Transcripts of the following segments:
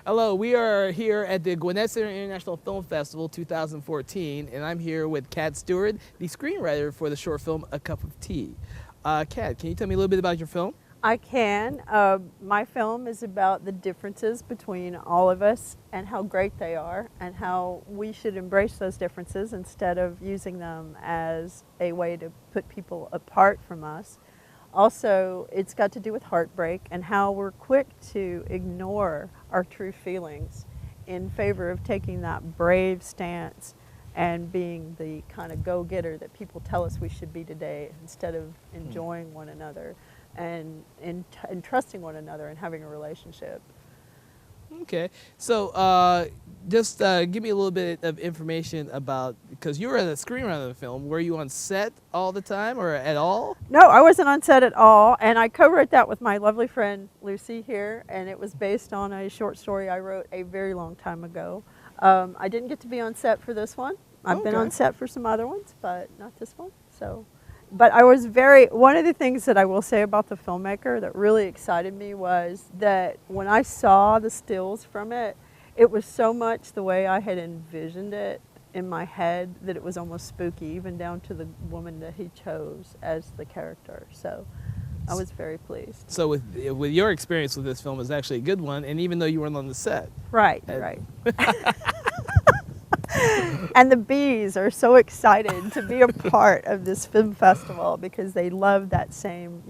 Hello, we are here at the Gwinnett International Film Festival 2014, and I'm here with Kat Stewart, the screenwriter for the short film A Cup of Tea. Kat, can you tell me a little bit about your film? I can. My film is about the differences between all of us and how great they are and how we should embrace those differences instead of using them as a way to put people apart from us. Also, it's got to do with heartbreak and how we're quick to ignore our true feelings in favor of taking that brave stance and being the kind of go-getter that people tell us we should be today instead of enjoying one another and trusting one another and having a relationship. Okay, so just give me a little bit of information about, because you were the screenwriter of the film, were you on set all the time or at all? No, I wasn't on set at all, and I co-wrote that with my lovely friend Lucy here, and it was based on a short story I wrote a very long time ago. I didn't get to be on set for this one. I've been on set for some other ones, but not this one. But I was one of the things that I will say about the filmmaker that really excited me was that when I saw the stills from it, it was so much the way I had envisioned it in my head that it was almost spooky, even down to the woman that he chose as the character. So I was very pleased. So with your experience with this film is actually a good one, and even though you weren't on the set. Right, right. And the bees are so excited to be a part of this film festival because they love that same,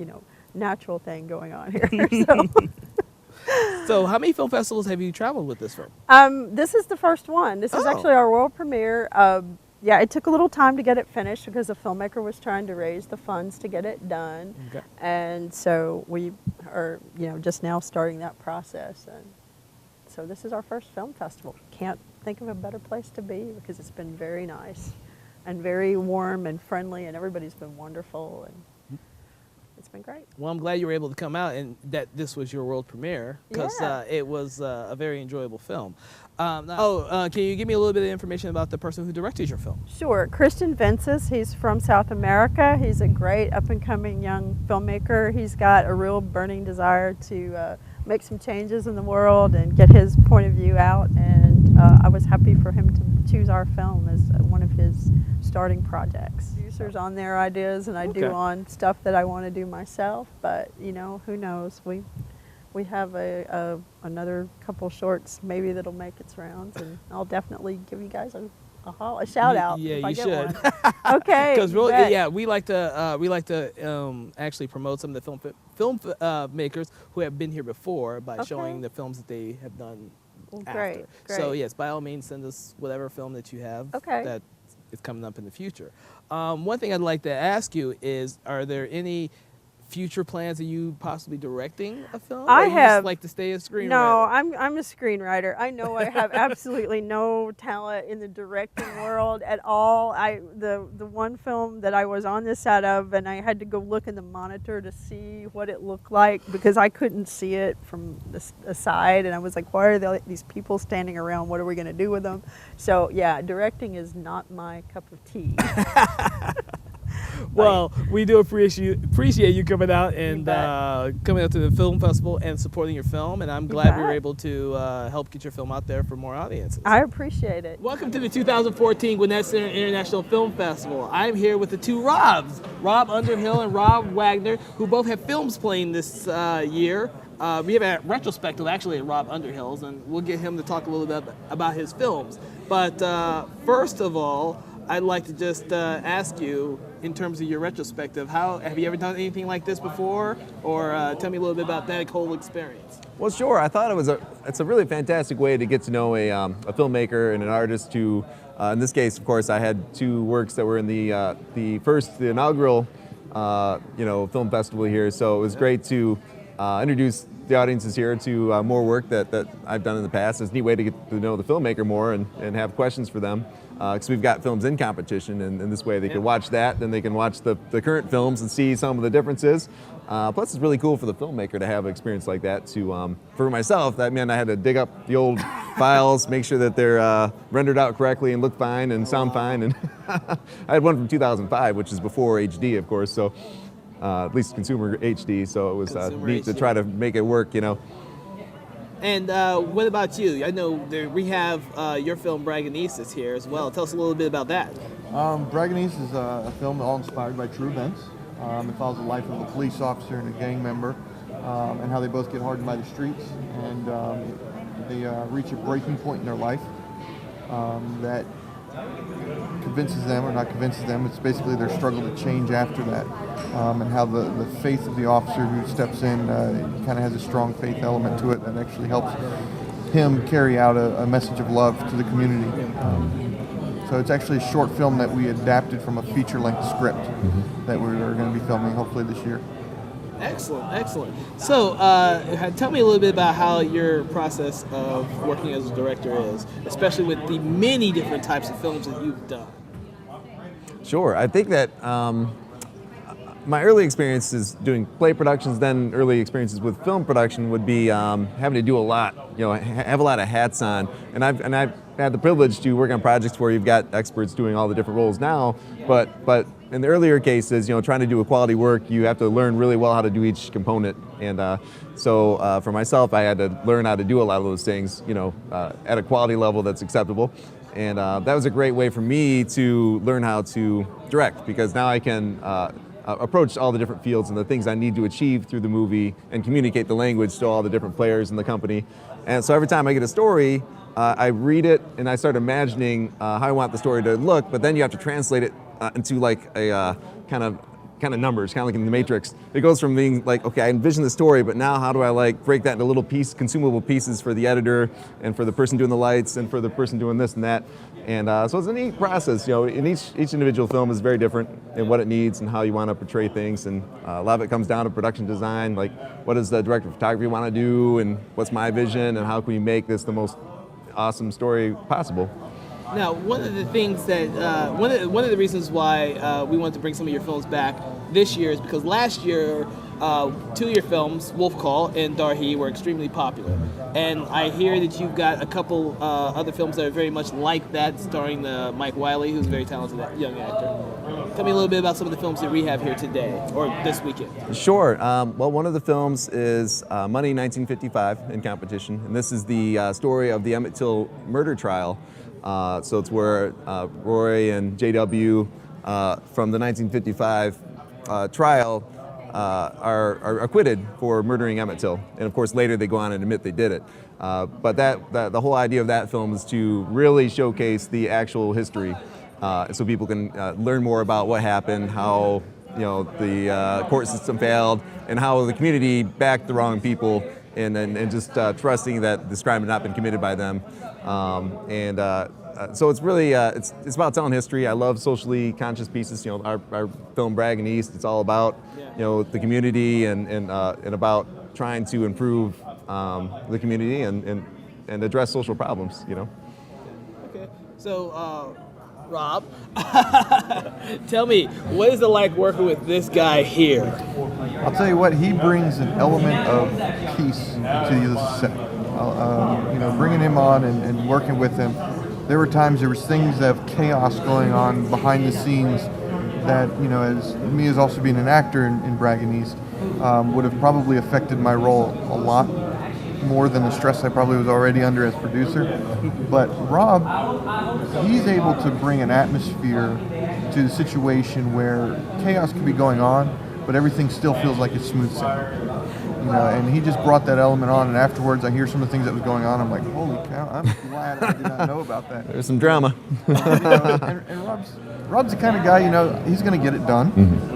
natural thing going on here. So how many film festivals have you traveled with this film? This is the first one. This is actually our world premiere. Yeah, it took a little time to get it finished because the filmmaker was trying to raise the funds to get it done. Okay. And so we are, just now starting that process. And so this is our first film festival. Can't think of a better place to be because it's been very nice and very warm and friendly, and everybody's been wonderful, and it's been great. Well, I'm glad you were able to come out and that this was your world premiere because it was a very enjoyable film. Can you give me a little bit of information about the person who directed your film? Sure. Christian Vences, he's from South America. He's a great up-and-coming young filmmaker. He's got a real burning desire to make some changes in the world and get his point of view out, and I was happy for him to choose our film as one of his starting projects. Producers on their ideas, and I do on stuff that I want to do myself, but who knows, we have another couple shorts maybe that'll make its rounds, and I'll definitely give you guys a shout out if I get one. Okay. Because we like to actually promote some of the film makers who have been here before by showing the films that they have done after. Great. So yes, by all means, send us whatever film that you have that is coming up in the future. One thing I'd like to ask you is, are there any future plans of you possibly directing a film? I or you just like to stay a screenwriter? No, I'm a screenwriter. I know I have absolutely no talent in the directing world at all. The one film that I was on the set of, and I had to go look in the monitor to see what it looked like because I couldn't see it from the side, and I was like, why are these people standing around? What are we going to do with them? So yeah, directing is not my cup of tea. Well, we do appreciate you coming out and coming out to the film festival and supporting your film, and I'm glad we were able to help get your film out there for more audiences. I appreciate it. Welcome to the 2014 Gwinnett International Film Festival. I'm here with the two Robs, Rob Underhill and Rob Wagner, who both have films playing this year. We have a retrospective actually at Rob Underhill's, and we'll get him to talk a little bit about his films. But first of all, I'd like to just ask you, in terms of your retrospective, have you ever done anything like this before? Or tell me a little bit about that whole experience. Well, sure. I thought it's a really fantastic way to get to know a filmmaker and an artist who, in this case, of course, I had two works that were in the inaugural film festival here. So it was great to introduce the audiences here to more work that I've done in the past. It's a neat way to get to know the filmmaker more and have questions for them. Because we've got films in competition, and in this way they can watch that, then they can watch the current films and see some of the differences. Plus, it's really cool for the filmmaker to have an experience like that. For myself, that meant I had to dig up the old files, make sure that they're rendered out correctly and look fine and sound fine. And I had one from 2005, which is before HD, of course, so at least consumer HD. So it was neat to try to make it work, And what about you? I know we have your film Braganices here as well. Tell us a little bit about that. Braganices is a film all inspired by true events. It follows the life of a police officer and a gang member, and how they both get hardened by the streets, and they reach a breaking point in their life that convinces them, or not convinces them, it's basically their struggle to change after that, and how the faith of the officer who steps in kind of has a strong faith element to it that actually helps him carry out a message of love to the community. So it's actually a short film that we adapted from a feature-length script that we're going to be filming hopefully this year. Excellent, excellent. So tell me a little bit about how your process of working as a director is, especially with the many different types of films that you've done. Sure. I think that my early experiences doing play productions, then early experiences with film production would be having to do a lot, have a lot of hats on. And I've had the privilege to work on projects where you've got experts doing all the different roles now, but in the earlier cases, trying to do a quality work, you have to learn really well how to do each component. And so for myself, I had to learn how to do a lot of those things, at a quality level that's acceptable. And that was a great way for me to learn how to direct, because now I can approach all the different fields and the things I need to achieve through the movie and communicate the language to all the different players in the company. And so every time I get a story, I read it and I start imagining how I want the story to look, but then you have to translate it into like a kind of numbers, kind of like in the Matrix. It goes from being like, okay, I envision the story, but now how do I like break that into little consumable pieces for the editor and for the person doing the lights and for the person doing this and that. And so it's a neat process. In each individual film is very different in what it needs and how you want to portray things. And a lot of it comes down to production design, like what does the director of photography want to do, and what's my vision, and how can we make this the most awesome story possible. Now, one of the things that one of the reasons why we wanted to bring some of your films back this year is because last year, two of your films, Wolf Call and Darhi, were extremely popular. And I hear that you've got a couple other films that are very much like that, starring Mike Wiley, who's a very talented young actor. Tell me a little bit about some of the films that we have here today, or this weekend. Sure. Well, one of the films is Money 1955 in competition, and this is the story of the Int'l murder trial. So it's where Roy and JW from the 1955 trial are acquitted for murdering Int'l, and of course later they go on and admit they did it. But the whole idea of that film is to really showcase the actual history, so people can learn more about what happened, how the court system failed, and how the community backed the wrong people, and just trusting that this crime had not been committed by them. So it's really it's about telling history. I love socially conscious pieces. Our film Braganices, it's all about the community and about trying to improve the community and address social problems. Okay, so Rob, tell me, what is it like working with this guy here? I'll tell you what, he brings an element of peace to the set. Bringing him on and working with him, there were times there was things of chaos going on behind the scenes that, as me as also being an actor in Braganices, would have probably affected my role a lot more than the stress I probably was already under as producer. But Rob, he's able to bring an atmosphere to the situation where chaos could be going on, but everything still feels like it's smooth sailing. And he just brought that element on, and afterwards I hear some of the things that was going on. I'm like, holy cow, I'm glad I did not know about that. There's some drama. and Rob's the kind of guy, he's going to get it done,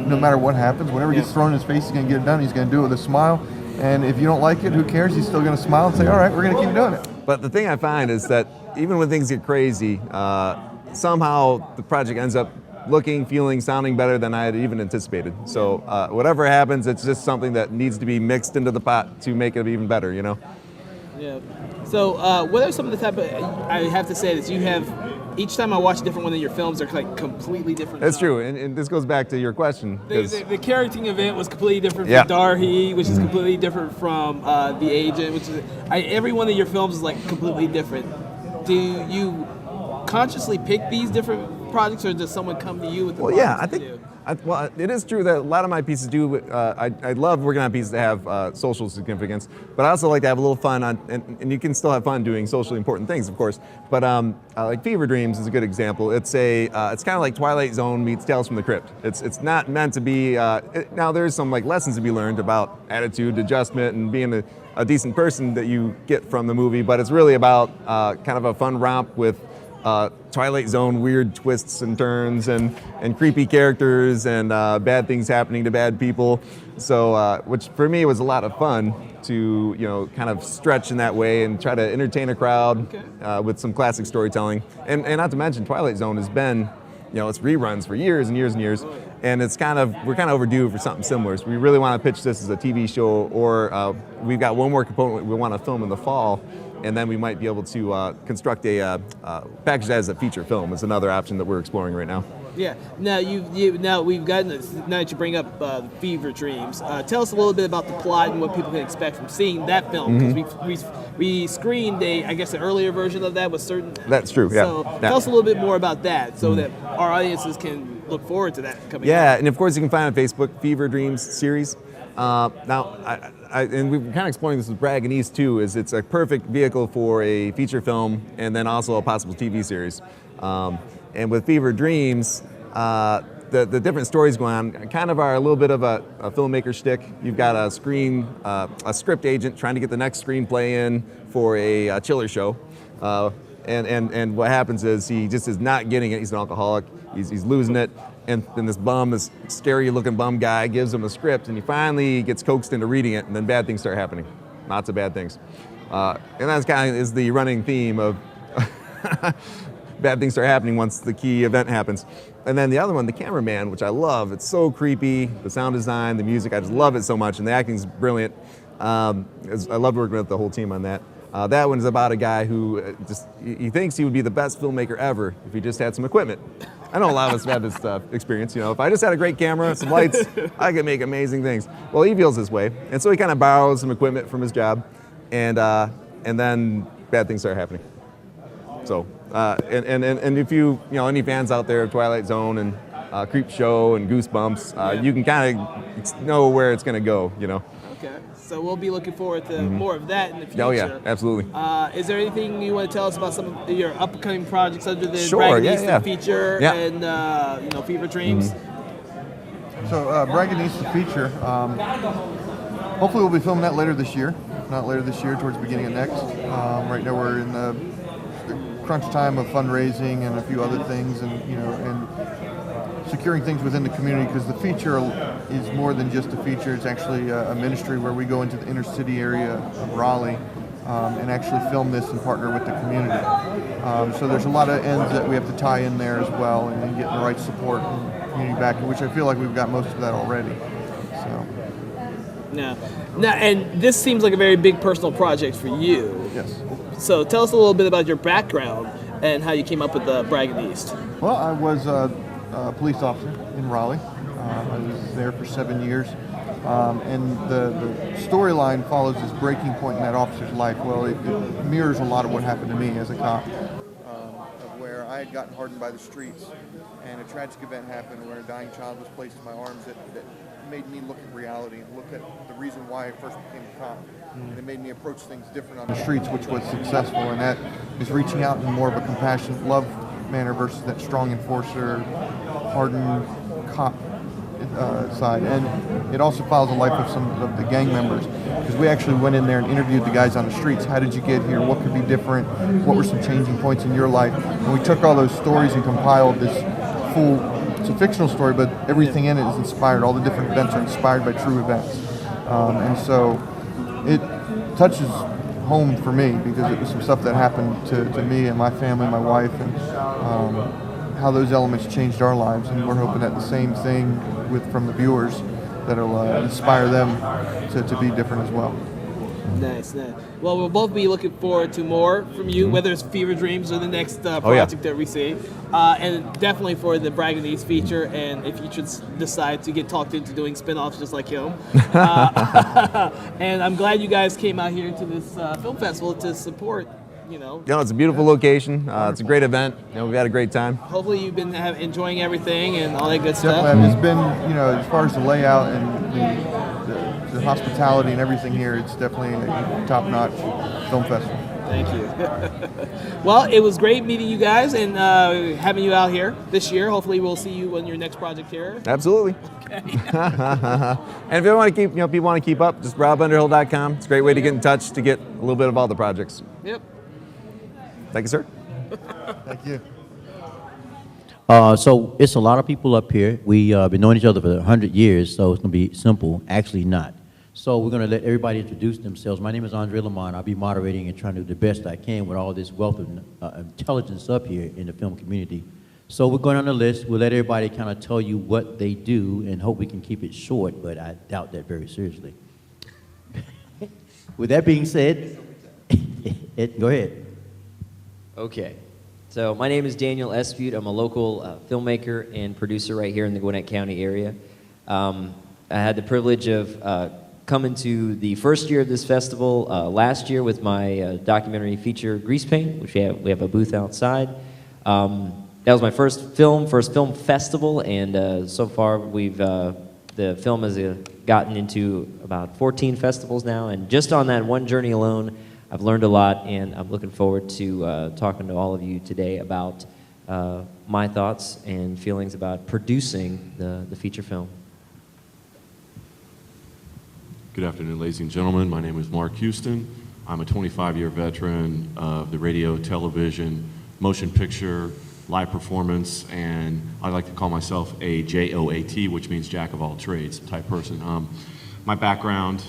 no matter what happens. Whatever gets thrown in his face, he's going to get it done. He's going to do it with a smile. And if you don't like it, who cares? He's still going to smile and say, all right, we're going to keep doing it. But the thing I find is that even when things get crazy, somehow the project ends up looking, feeling, sounding better than I had even anticipated. So whatever happens, it's just something that needs to be mixed into the pot to make it even better, Yeah. So what are some of the type of, I have to say that you have, each time I watch a different one of your films, they're like completely different. That's true, and this goes back to your question. The characting event was completely different from Darhi, which is completely different from The Agent, which is, every one of your films is like completely different. Do you consciously pick these different projects, or does someone come to you with the Well, yeah, I Well, it is true that a lot of my pieces do. I love working on pieces that have social significance, but I also like to have a little fun on, and you can still have fun doing socially important things, of course. But like Fever Dreams is a good example. It's kind of like Twilight Zone meets Tales from the Crypt. It's not meant to be. Now there's some like lessons to be learned about attitude, adjustment, and being a decent person that you get from the movie, but it's really about kind of a fun romp with Twilight Zone weird twists and turns and creepy characters and bad things happening to bad people. So, which for me was a lot of fun to kind of stretch in that way and try to entertain a crowd with some classic storytelling. And not to mention Twilight Zone has been, it's reruns for years and years and years. And we're kind of overdue for something similar. So we really want to pitch this as a TV show, or we've got one more component we want to film in the fall, and then we might be able to construct a package that as a feature film. It's another option that we're exploring right now. Yeah. Now now we've gotten this, now that you bring up Fever Dreams, tell us a little bit about the plot and what people can expect from seeing that film, because we screened an earlier version of that with certain. That's true. Yeah. So tell us a little bit more about that, so that our audiences can look forward to that coming. Yeah, out. and of course you can find it on Facebook, Fever Dreams series. Now, and we're kind of exploring this with Bragg and East too, is it's a perfect vehicle for a feature film and then also a possible TV series. And with Fever Dreams, the different stories going on kind of are a little bit of a filmmaker shtick. You've got a script agent trying to get the next screenplay in for a chiller show. And what happens is he just is not getting it. He's an alcoholic. He's losing it. And then this scary-looking bum guy gives him a script, and he finally gets coaxed into reading it, and then bad things start happening. Lots of bad things. And that's kind of is the running theme of bad things start happening once the key event happens. And then the other one, the cameraman, which I love. It's so creepy. The sound design, the music, I just love it so much, and the acting's brilliant. I loved working with the whole team on that. That one's about a guy who he thinks he would be the best filmmaker ever if he just had some equipment. I know a lot of us have this experience. If I just had a great camera, some lights, I could make amazing things. Well, he feels this way, and so he kind of borrows some equipment from his job, and then bad things start happening. So, and if any fans out there of Twilight Zone and Creep Show and Goosebumps, you can kind of know where it's going to go. Okay, so we'll be looking forward to more of that in the future. Oh yeah, absolutely. Is there anything you want to tell us about some of your upcoming projects other than Sure, Bragg and East feature Yeah. and Fever Dreams? So Bragg and East feature. Hopefully we'll be filming that later this year. If not later this year, towards the beginning of next. Right now we're in the crunch time of fundraising and a few other things, and securing things within the community, because the feature is more than just a feature. It's actually a ministry where we go into the inner city area of Raleigh and actually film this and partner with the community. So there's a lot of ends that we have to tie in there as well, and get the right support and community backing, which I feel like we've got most of that already. So. Now, and this seems like a very big personal project for you. Yes. So tell us a little bit about your background and how you came up with the Bragg and East. Well, I was a police officer in Raleigh. I was there for 7 years. And the storyline follows this breaking point in that officer's life. Well, it mirrors a lot of what happened to me as a cop, of where I had gotten hardened by the streets, and a tragic event happened where a dying child was placed in my arms that made me look at reality and look at the reason why I first became a cop. And it made me approach things different on the streets, which was successful, and that is reaching out in more of a compassionate love manner versus that strong enforcer, hardened cop side. And it also follows the life of some of the gang members, because we actually went in there and interviewed the guys on the streets. How did you get here? What could be different? What were some changing points in your life? And we took all those stories and compiled this full, it's a fictional story, but everything in it is inspired. All the different events are inspired by true events. And so it touches home for me, because it was some stuff that happened to me and my family, my wife, and how those elements changed our lives. And we're hoping that the same thing from the viewers, that'll inspire them to be different as well. Nice. Well, we'll both be looking forward to more from you, whether it's Fever Dreams or the next project that we see. And definitely for the Bragg and East feature, and if you should decide to get talked into doing spin-offs just like him. And I'm glad you guys came out here to this film festival to support you know. You know, it's a beautiful location. It's a great event. You know, we've had a great time. Hopefully you've been enjoying everything and all that good stuff. Definitely. It's been, you know, as far as the layout and the hospitality and everything here, it's definitely a top-notch film festival. Thank you. Well, it was great meeting you guys and having you out here this year. Hopefully we'll see you on your next project here. Absolutely. Okay. And if you want to keep, you know, people want to keep up, just robunderhill.com. It's a great way to get in touch to get a little bit of all the projects. Yep. Thank you, sir. Thank you. So it's a lot of people up here. We've been knowing each other for 100 years, so it's going to be simple. Actually not. So we're going to let everybody introduce themselves. My name is LaMont. I'll be moderating and trying to do the best I can with all this wealth of intelligence up here in the film community. So we're going on the list. We'll let everybody kind of tell you what they do and hope we can keep it short, but I doubt that very seriously. With that being said, go ahead. Okay. So my name is Daniel Espute. I'm a local filmmaker and producer right here in the Gwinnett County area. I had the privilege of coming to the first year of this festival last year with my documentary feature, Grease Paint, which we have a booth outside. That was my first film festival, and so far the film has gotten into about 14 festivals now, and just on that one journey alone, I've learned a lot, and I'm looking forward to talking to all of you today about my thoughts and feelings about producing the feature film. Good afternoon, ladies and gentlemen. My name is Mark Houston. I'm a 25-year veteran of the radio, television, motion picture, live performance, and I like to call myself a JOAT, which means jack of all trades type person. My background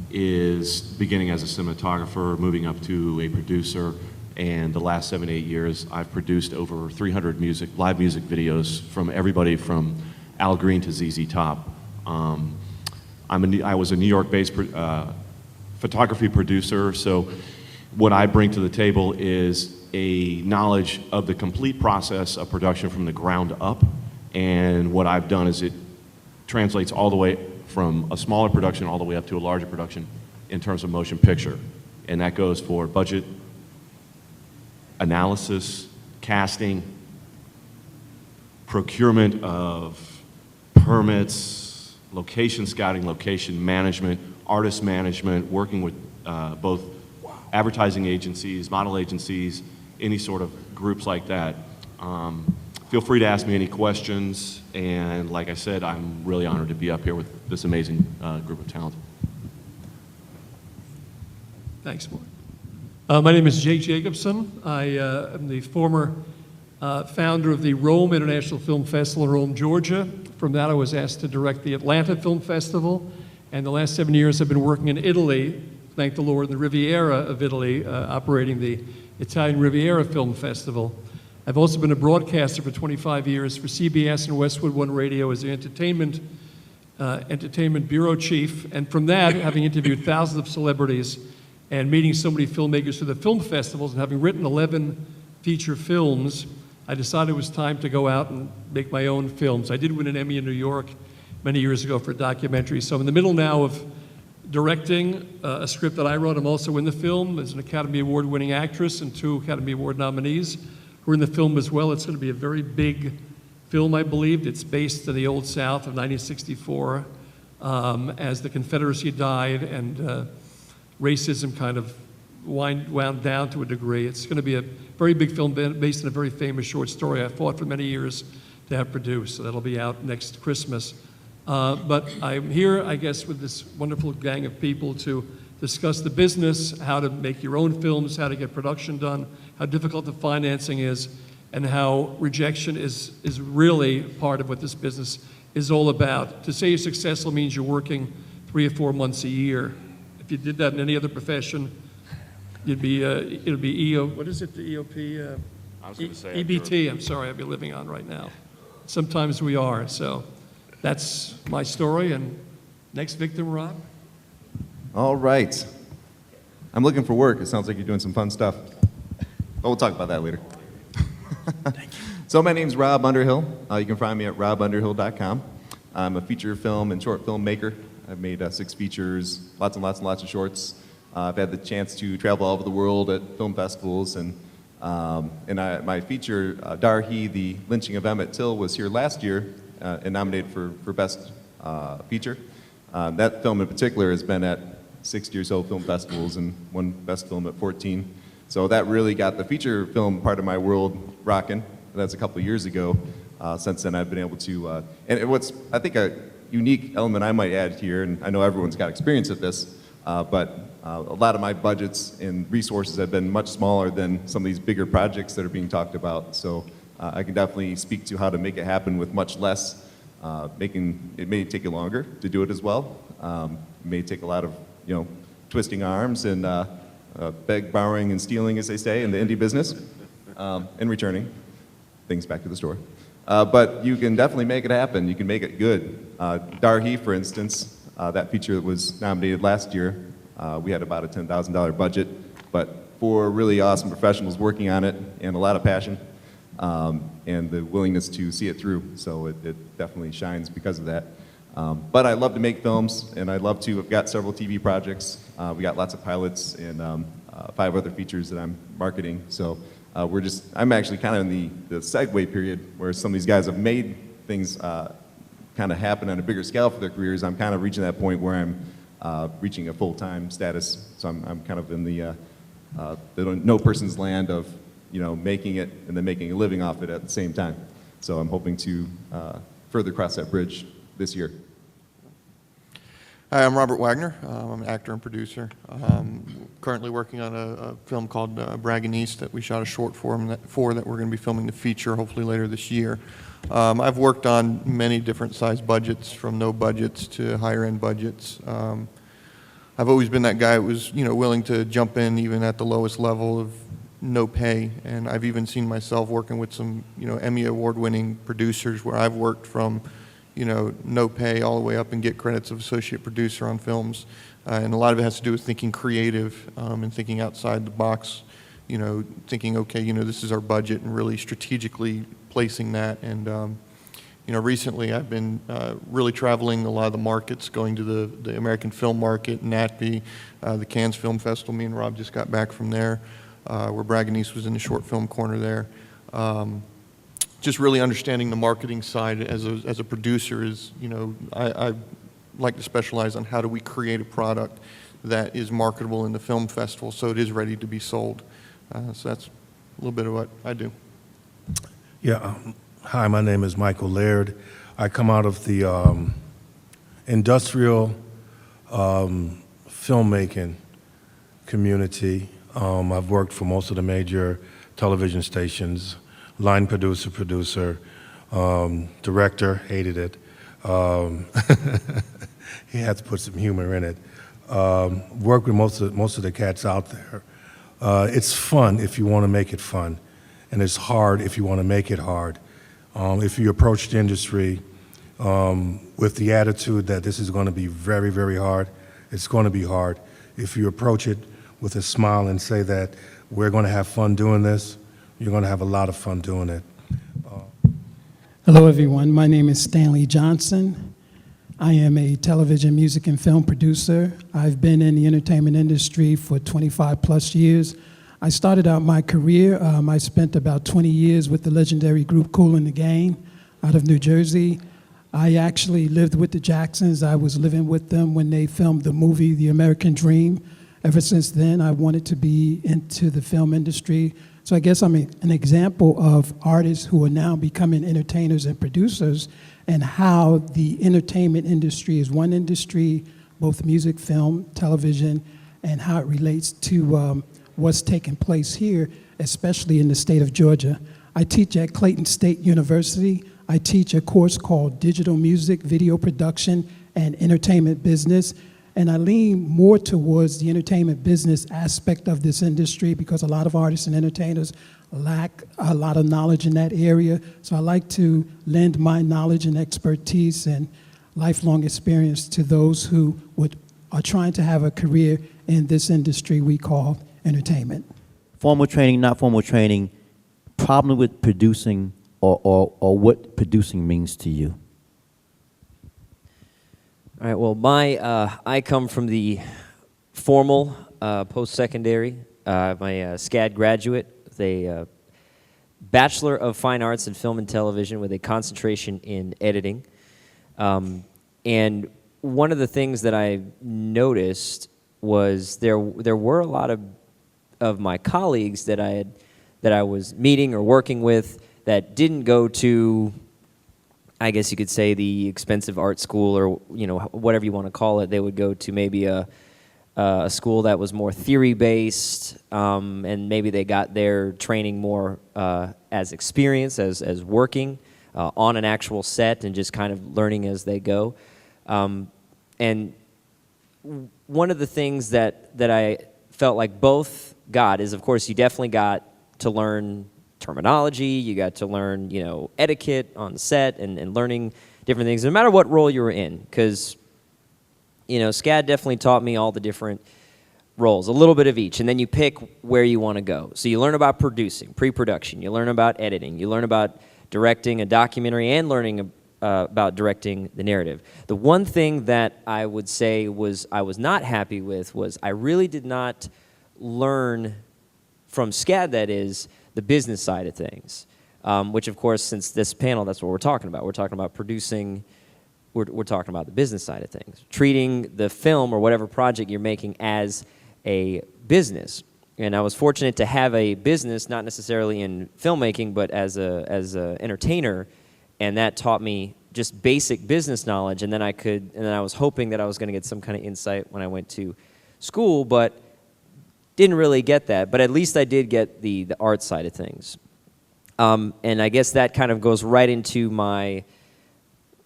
is beginning as a cinematographer, moving up to a producer, and the last 7 to 8 years I've produced over 300 live music videos from everybody from Al Green to ZZ Top. I was a New York-based photography producer, so what I bring to the table is a knowledge of the complete process of production from the ground up, and what I've done is it translates all the way from a smaller production all the way up to a larger production in terms of motion picture, and that goes for budget, analysis, casting, procurement of permits, location scouting, location management, artist management, working with both advertising agencies, model agencies, any sort of groups like that. Feel free to ask me any questions, and like I said, I'm really honored to be up here with this amazing group of talent. Thanks, Mark. My name is Jake Jacobson. I am the former founder of the Rome International Film Festival in Rome, Georgia. From that, I was asked to direct the Atlanta Film Festival, and the last 7 years I've been working in Italy, thank the Lord, in the Riviera of Italy, operating the Italian Riviera Film Festival. I've also been a broadcaster for 25 years for CBS and Westwood One Radio as the entertainment bureau chief, and from that, having interviewed thousands of celebrities and meeting so many filmmakers through the film festivals and having written 11 feature films, I decided it was time to go out and make my own films. I did win an Emmy in New York many years ago for a documentary, so I'm in the middle now of directing a script that I wrote. I'm also in the film as an Academy Award-winning actress and 2 Academy Award nominees who are in the film as well. It's going to be a very big film, I believe. It's based in the Old South of 1964 as the Confederacy died and racism kind of wound down to a degree. It's going to be a very big film based on a very famous short story I fought for many years to have produced. So that'll be out next Christmas. But I'm here, I guess, with this wonderful gang of people to discuss the business, how to make your own films, how to get production done, how difficult the financing is, and how rejection is really part of what this business is all about. To say you're successful means you're working 3 or 4 months a year. If you did that in any other profession, you'd be, it'll be what is it, the EOP? I was going to say EBT, I'm sorry, I'd be living on right now. Sometimes we are, so that's my story, and next victim, Rob. All right. I'm looking for work. It sounds like you're doing some fun stuff. But we'll talk about that later. Thank you. So my name's Rob Underhill. You can find me at robunderhill.com. I'm a feature film and short film maker. I've made 6 features, lots and lots and lots of shorts. I've had the chance to travel all over the world at film festivals, and my feature, Darhi, the lynching of Emmett Till, was here last year and nominated for Best Feature. That film in particular has been at 60 or so film festivals and won Best Film at 14. So that really got the feature film part of my world rocking. That's a couple of years ago. Since then, I've been able to, and what's, I think, a unique element I might add here, and I know everyone's got experience at this, but a lot of my budgets and resources have been much smaller than some of these bigger projects that are being talked about. So I can definitely speak to how to make it happen with much less. It may take you longer to do it as well. It may take a lot of, twisting arms and beg, borrowing, and stealing, as they say in the indie business, and returning things back to the store. But you can definitely make it happen. You can make it good. Darhi, for instance, that feature that was nominated last year, we had about a $10,000 budget, but 4 really awesome professionals working on it and a lot of passion and the willingness to see it through. So it definitely shines because of that. But I love to make films, and I love to. I've got several TV projects. We got lots of pilots and 5 other features that I'm marketing. So I'm actually kind of in the segue period where some of these guys have made things kind of happen on a bigger scale for their careers. I'm kind of reaching that point where I'm reaching a full-time status. So I'm kind of in the no person's land of making it and then making a living off it at the same time. So I'm hoping to further cross that bridge this year. Hi, I'm Robert Wagner. I'm an actor and producer. Currently working on a film called Bragging East that we shot a short for that we're going to be filming the feature hopefully later this year. I've worked on many different size budgets, from no budgets to higher end budgets. I've always been that guy who was willing to jump in even at the lowest level of no pay, and I've even seen myself working with some Emmy award winning producers where I've worked from no pay all the way up and get credits of associate producer on films. And a lot of it has to do with thinking creative and thinking outside the box, thinking, okay, this is our budget, and really strategically placing that. And, recently I've been really traveling a lot of the markets, going to the American film market, NATPE, the Cannes Film Festival. Me and Rob just got back from there, where Bragging East was in the short film corner there. Just really understanding the marketing side as a producer is, I like to specialize on how do we create a product that is marketable in the film festival so it is ready to be sold. So that's a little bit of what I do. Yeah, hi, my name is Michael Laird. I come out of the industrial filmmaking community. I've worked for most of the major television stations. Line producer, director, hated it. He had to put some humor in it. Worked with most of the cats out there. It's fun if you want to make it fun, and it's hard if you want to make it hard. If you approach the industry with the attitude that this is going to be very, very hard, it's going to be hard. If you approach it with a smile and say that we're going to have fun doing this, you're going to have a lot of fun doing it. Hello, everyone. My name is Stanley Johnson. I am a television, music, and film producer. I've been in the entertainment industry for 25 plus years. I started out my career, I spent about 20 years with the legendary group Kool and the Gang out of New Jersey. I actually lived with the Jacksons. I was living with them when they filmed the movie The American Dream. Ever since then, I wanted to be into the film industry. So I guess I'm an example of artists who are now becoming entertainers and producers, and how the entertainment industry is one industry, both music, film, television, and how it relates to what's taking place here, especially in the state of Georgia. I teach at Clayton State University. I teach a course called Digital Music, Video Production, and Entertainment Business. And I lean more towards the entertainment business aspect of this industry because a lot of artists and entertainers lack a lot of knowledge in that area. So I like to lend my knowledge and expertise and lifelong experience to those who are trying to have a career in this industry we call entertainment. Formal training, not formal training, problem with producing or what producing means to you? All right, well, I come from the formal post-secondary. I'm a SCAD graduate with a Bachelor of Fine Arts in Film and Television with a concentration in editing. And one of the things that I noticed was there were a lot of my colleagues that I was meeting or working with that didn't go to, I guess you could say, the expensive art school, or whatever you want to call it. They would go to maybe a school that was more theory-based, and maybe they got their training more as experience, as working on an actual set and just kind of learning as they go. And one of the things that I felt like both got is, of course, you definitely got to learn terminology, you got to learn, etiquette on set and learning different things, no matter what role you were in, because, SCAD definitely taught me all the different roles, a little bit of each, and then you pick where you want to go. So you learn about producing, pre-production, you learn about editing, you learn about directing a documentary and learning about directing the narrative. The one thing that I would say I was not happy with was I really did not learn from SCAD, that is, the business side of things, which, of course, since this panel, that's what we're talking about. We're talking about producing, we're talking about the business side of things, treating the film or whatever project you're making as a business. And I was fortunate to have a business, not necessarily in filmmaking, but as a entertainer, and that taught me just basic business knowledge. And then I was hoping that I was going to get some kind of insight when I went to school, but didn't really get that. But at least I did get the art side of things. And I guess that kind of goes right into my,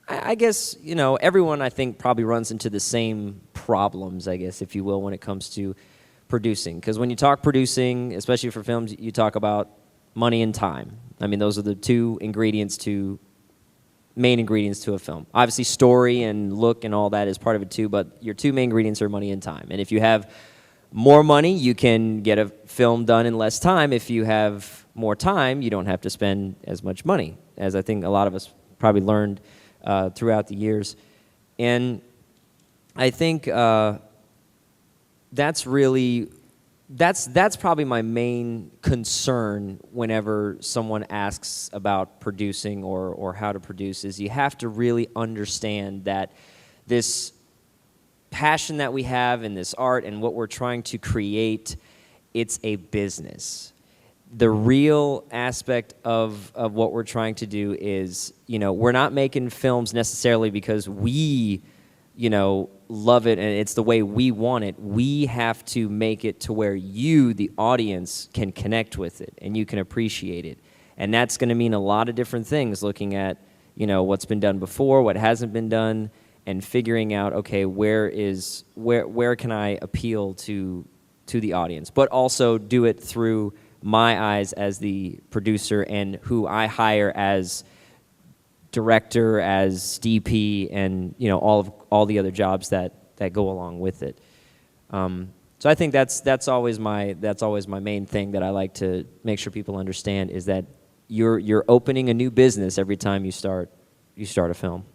I guess, everyone I think probably runs into the same problems, I guess, if you will, when it comes to producing. Because when you talk producing, especially for films, you talk about money and time. I mean, those are the two main ingredients to a film. Obviously, story and look and all that is part of it too, but your two main ingredients are money and time. And if you have more money, you can get a film done in less time. If you have more time, you don't have to spend as much money, as I think a lot of us probably learned throughout the years. And I think that's probably my main concern whenever someone asks about producing or how to produce, is you have to really understand that this passion that we have in this art and what we're trying to create, it's a business. The real aspect of what we're trying to do is, we're not making films necessarily because we, love it and it's the way we want it. We have to make it to where you, the audience, can connect with it and you can appreciate it. And that's going to mean a lot of different things, looking at, what's been done before, what hasn't been done, and figuring out, okay, where can I appeal to the audience, but also do it through my eyes as the producer and who I hire as director, as DP, and all the other jobs that go along with it. So I think that's always my main thing that I like to make sure people understand, is that you're opening a new business every time you start a film.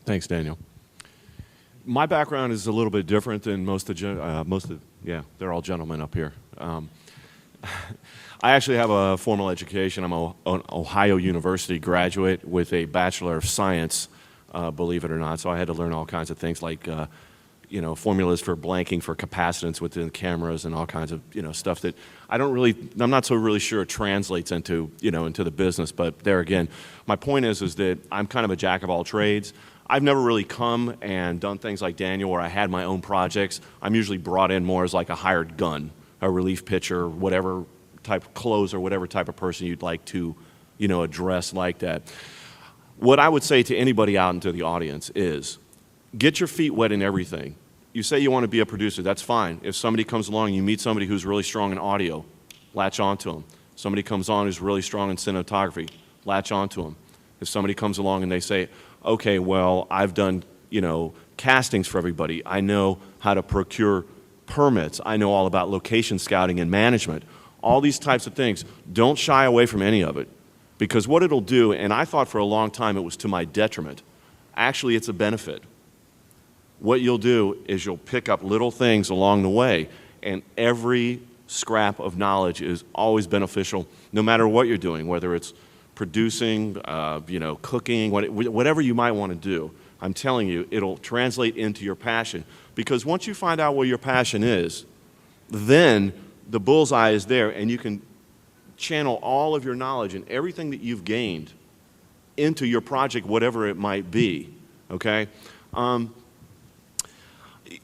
Thanks, Daniel. My background is a little bit different than they're all gentlemen up here. I actually have a formal education. I'm an Ohio University graduate with a Bachelor of Science, believe it or not. So I had to learn all kinds of things like, formulas for blanking for capacitance within cameras and all kinds of, stuff that I'm not so really sure it translates into, into the business. But there again, my point is that I'm kind of a jack of all trades. I've never really come and done things like Daniel where I had my own projects. I'm usually brought in more as like a hired gun, a relief pitcher, whatever type of clothes or whatever type of person you'd like to, address like that. What I would say to anybody out into the audience is get your feet wet in everything. You say you want to be a producer, that's fine. If somebody comes along and you meet somebody who's really strong in audio, latch onto them. Somebody comes on who's really strong in cinematography, latch onto them. If somebody comes along and they say, okay, well, I've done, castings for everybody. I know how to procure permits. I know all about location scouting and management. All these types of things. Don't shy away from any of it. Because what it'll do, and I thought for a long time it was to my detriment, actually it's a benefit. what you'll do is you'll pick up little things along the way, and every scrap of knowledge is always beneficial, no matter what you're doing, whether it's producing, cooking, whatever you might want to do. I'm telling you, it'll translate into your passion, because once you find out where your passion is, then the bullseye is there, and you can channel all of your knowledge and everything that you've gained into your project, whatever it might be, okay?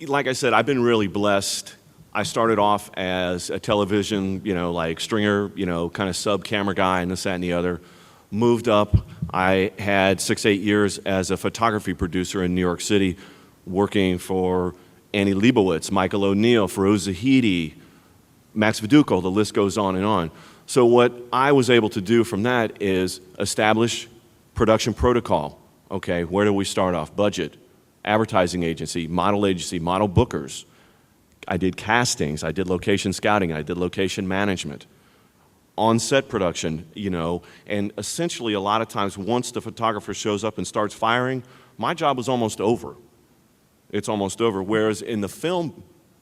Like I said, I've been really blessed. I started off as a television, like stringer, kind of sub-camera guy and this, that, and the other. Moved up. I had 6-8 years as a photography producer in New York City, working for Annie Leibovitz, Michael O'Neill, Feroz Zahidi, Max Viduko, the list goes on and on. So what I was able to do from that is establish production protocol. Okay, where do we start off? Budget, advertising agency, model bookers. I did castings, I did location scouting, I did location management, on-set production, and essentially a lot of times once the photographer shows up and starts firing, my job was almost over. It's almost over, whereas in the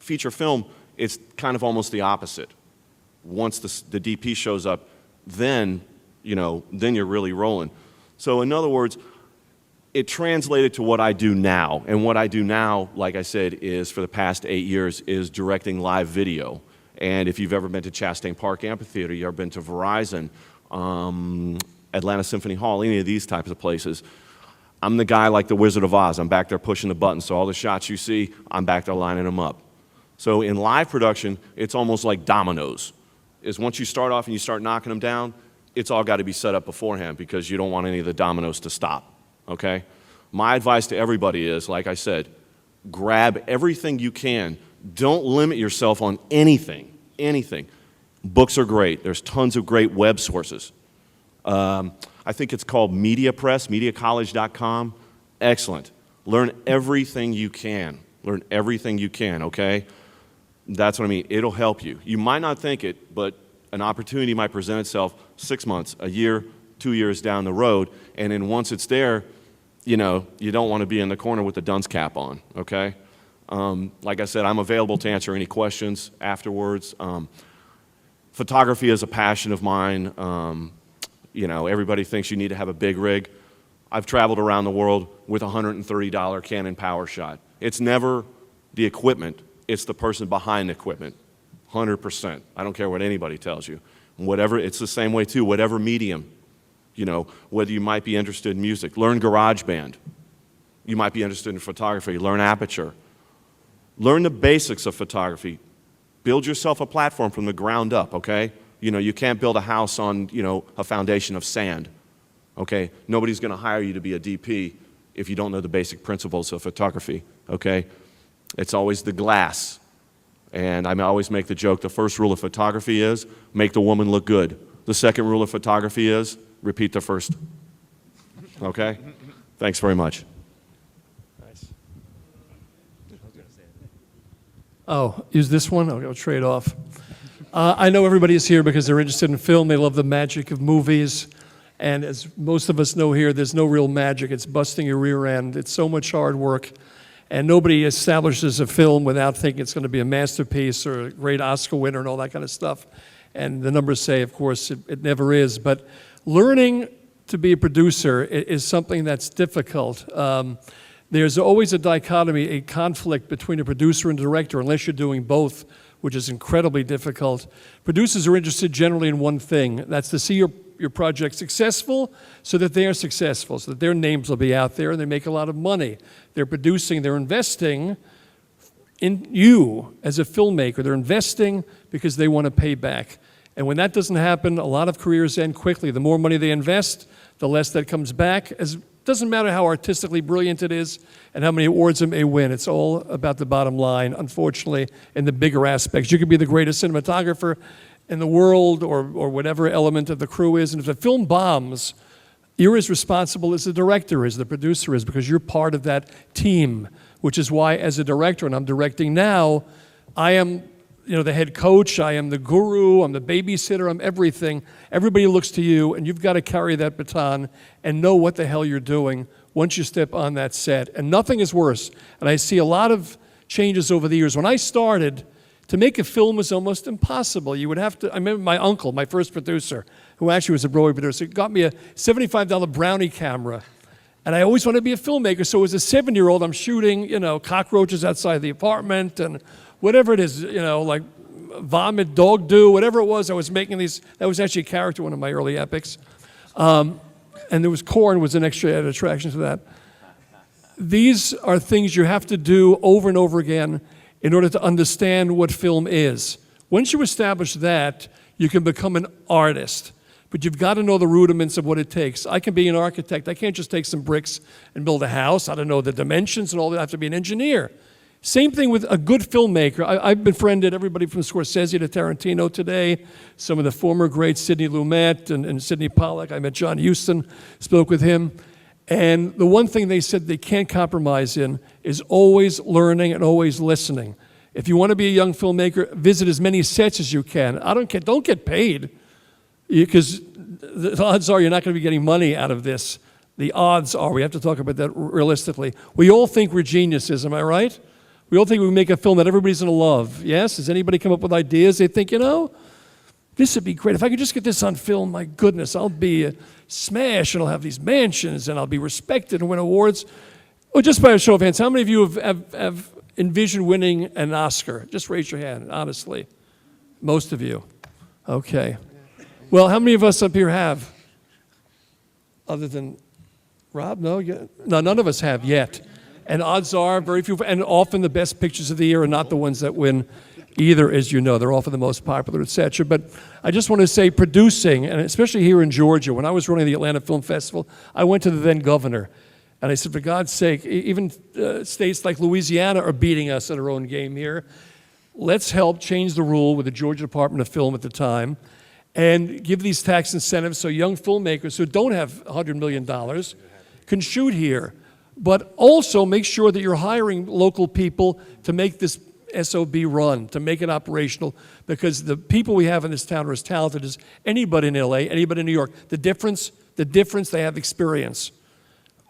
feature film, it's kind of almost the opposite. Once the DP shows up, then you're really rolling. So in other words, it translated to what I do now. And what I do now, like I said, is for the past 8 years is directing live video. And if you've ever been to Chastain Park Amphitheater, you've ever been to Verizon, Atlanta Symphony Hall, any of these types of places, I'm the guy like the Wizard of Oz. I'm back there pushing the buttons. So all the shots you see, I'm back there lining them up. So in live production, it's almost like dominoes. Is once you start off and you start knocking them down, it's all got to be set up beforehand because you don't want any of the dominoes to stop. Okay? My advice to everybody is, like I said, grab everything you can. Don't limit yourself on anything, anything. Books are great. There's tons of great web sources. I think it's called Media Press, MediaCollege.com. Excellent. Learn everything you can. Learn everything you can, okay? That's what I mean. It'll help you. You might not think it, but an opportunity might present itself 6 months, a year, 2 years down the road, and then once it's there, you don't want to be in the corner with the dunce cap on, okay? Like I said, I'm available to answer any questions afterwards. Photography is a passion of mine. Everybody thinks you need to have a big rig. I've traveled around the world with a $130 Canon PowerShot. It's never the equipment, it's the person behind the equipment, 100%. I don't care what anybody tells you. Whatever, it's the same way too, whatever medium. Whether you might be interested in music, learn GarageBand. You might be interested in photography, learn Aperture. Learn the basics of photography. Build yourself a platform from the ground up, okay? You can't build a house on, a foundation of sand, okay? Nobody's going to hire you to be a DP if you don't know the basic principles of photography, okay? It's always the glass. And I always make the joke, the first rule of photography is make the woman look good. The second rule of photography is repeat the first. Okay? Thanks very much. Nice. Oh, use this one? I'll trade off. I know everybody is here because they're interested in film. They love the magic of movies. And as most of us know here, there's no real magic. It's busting your rear end. It's so much hard work. And nobody establishes a film without thinking it's going to be a masterpiece or a great Oscar winner and all that kind of stuff. And the numbers say, of course, it never is. But learning to be a producer is something that's difficult. There's always a dichotomy, a conflict between a producer and a director, unless you're doing both, which is incredibly difficult. Producers are interested generally in one thing. That's to see your project successful so that they are successful, so that their names will be out there and they make a lot of money. They're producing, they're investing in you as a filmmaker. They're investing because they want to pay back. And when that doesn't happen, a lot of careers end quickly. The more money they invest, the less that comes back. It doesn't matter how artistically brilliant it is and how many awards it may win. It's all about the bottom line, unfortunately, in the bigger aspects. You could be the greatest cinematographer in the world or whatever element of the crew is, and if the film bombs, you're as responsible as the director is, the producer is, because you're part of that team, which is why as a director, and I'm directing now, I am the head coach, I am the guru, I'm the babysitter, I'm everything. Everybody looks to you, and you've got to carry that baton and know what the hell you're doing once you step on that set. And nothing is worse. And I see a lot of changes over the years. When I started, to make a film was almost impossible. You would have to, I remember my uncle, my first producer, who actually was a Broadway producer, got me a $75 Brownie camera. And I always wanted to be a filmmaker, so as a 7-year-old, I'm shooting, cockroaches outside the apartment and whatever it is, like vomit, dog do, whatever it was, I was making these. That was actually a character in one of my early epics. And there was corn was an extra added attraction to that. These are things you have to do over and over again in order to understand what film is. Once you establish that, you can become an artist. But you've got to know the rudiments of what it takes. I can be an architect. I can't just take some bricks and build a house. I don't know the dimensions and all that. I have to be an engineer. Same thing with a good filmmaker. I've befriended everybody from Scorsese to Tarantino today, some of the former greats, Sidney Lumet and Sidney Pollack. I met John Huston, spoke with him. And the one thing they said they can't compromise in is always learning and always listening. If you want to be a young filmmaker, visit as many sets as you can. Don't get paid, because the odds are you're not going to be getting money out of this. The odds are, we have to talk about that realistically. We all think we're geniuses, am I right? We all think we make a film that everybody's going to love. Yes? Has anybody come up with ideas? They think, this would be great. If I could just get this on film, my goodness, I'll be a smash, and I'll have these mansions, and I'll be respected and win awards. Well, just by a show of hands, how many of you have envisioned winning an Oscar? Just raise your hand, honestly. Most of you. Okay. Well, how many of us up here have? Other than Rob? No, none of us have yet. And odds are very few, and often the best pictures of the year are not the ones that win either, as you know. They're often the most popular, etc. But I just want to say producing, and especially here in Georgia, when I was running the Atlanta Film Festival, I went to the then governor, and I said, for God's sake, even states like Louisiana are beating us at our own game here. Let's help change the rule with the Georgia Department of Film at the time, and give these tax incentives so young filmmakers who don't have $100 million can shoot here. But also make sure that you're hiring local people to make this SOB run, to make it operational, because the people we have in this town are as talented as anybody in LA, anybody in New York. The difference, they have experience.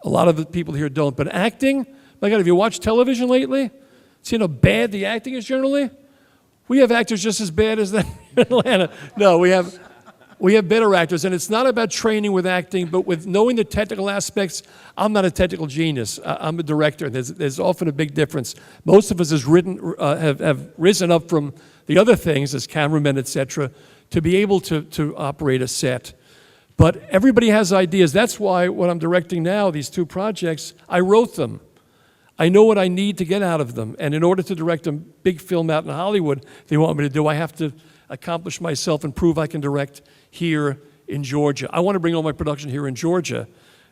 A lot of the people here don't. But acting, my God, have you watched television lately? See how bad the acting is generally? We have actors just as bad as that in Atlanta. No, we have better actors, and it's not about training with acting, but with knowing the technical aspects. I'm not a technical genius. I'm a director. There's often a big difference. Most of us have risen up from the other things as cameramen, etc., to be able to operate a set. But everybody has ideas. That's why what I'm directing now, these two projects, I wrote them. I know what I need to get out of them. And in order to direct a big film out in Hollywood they want me to do, I have to accomplish myself and prove I can direct here in Georgia. I want to bring all my production here in Georgia.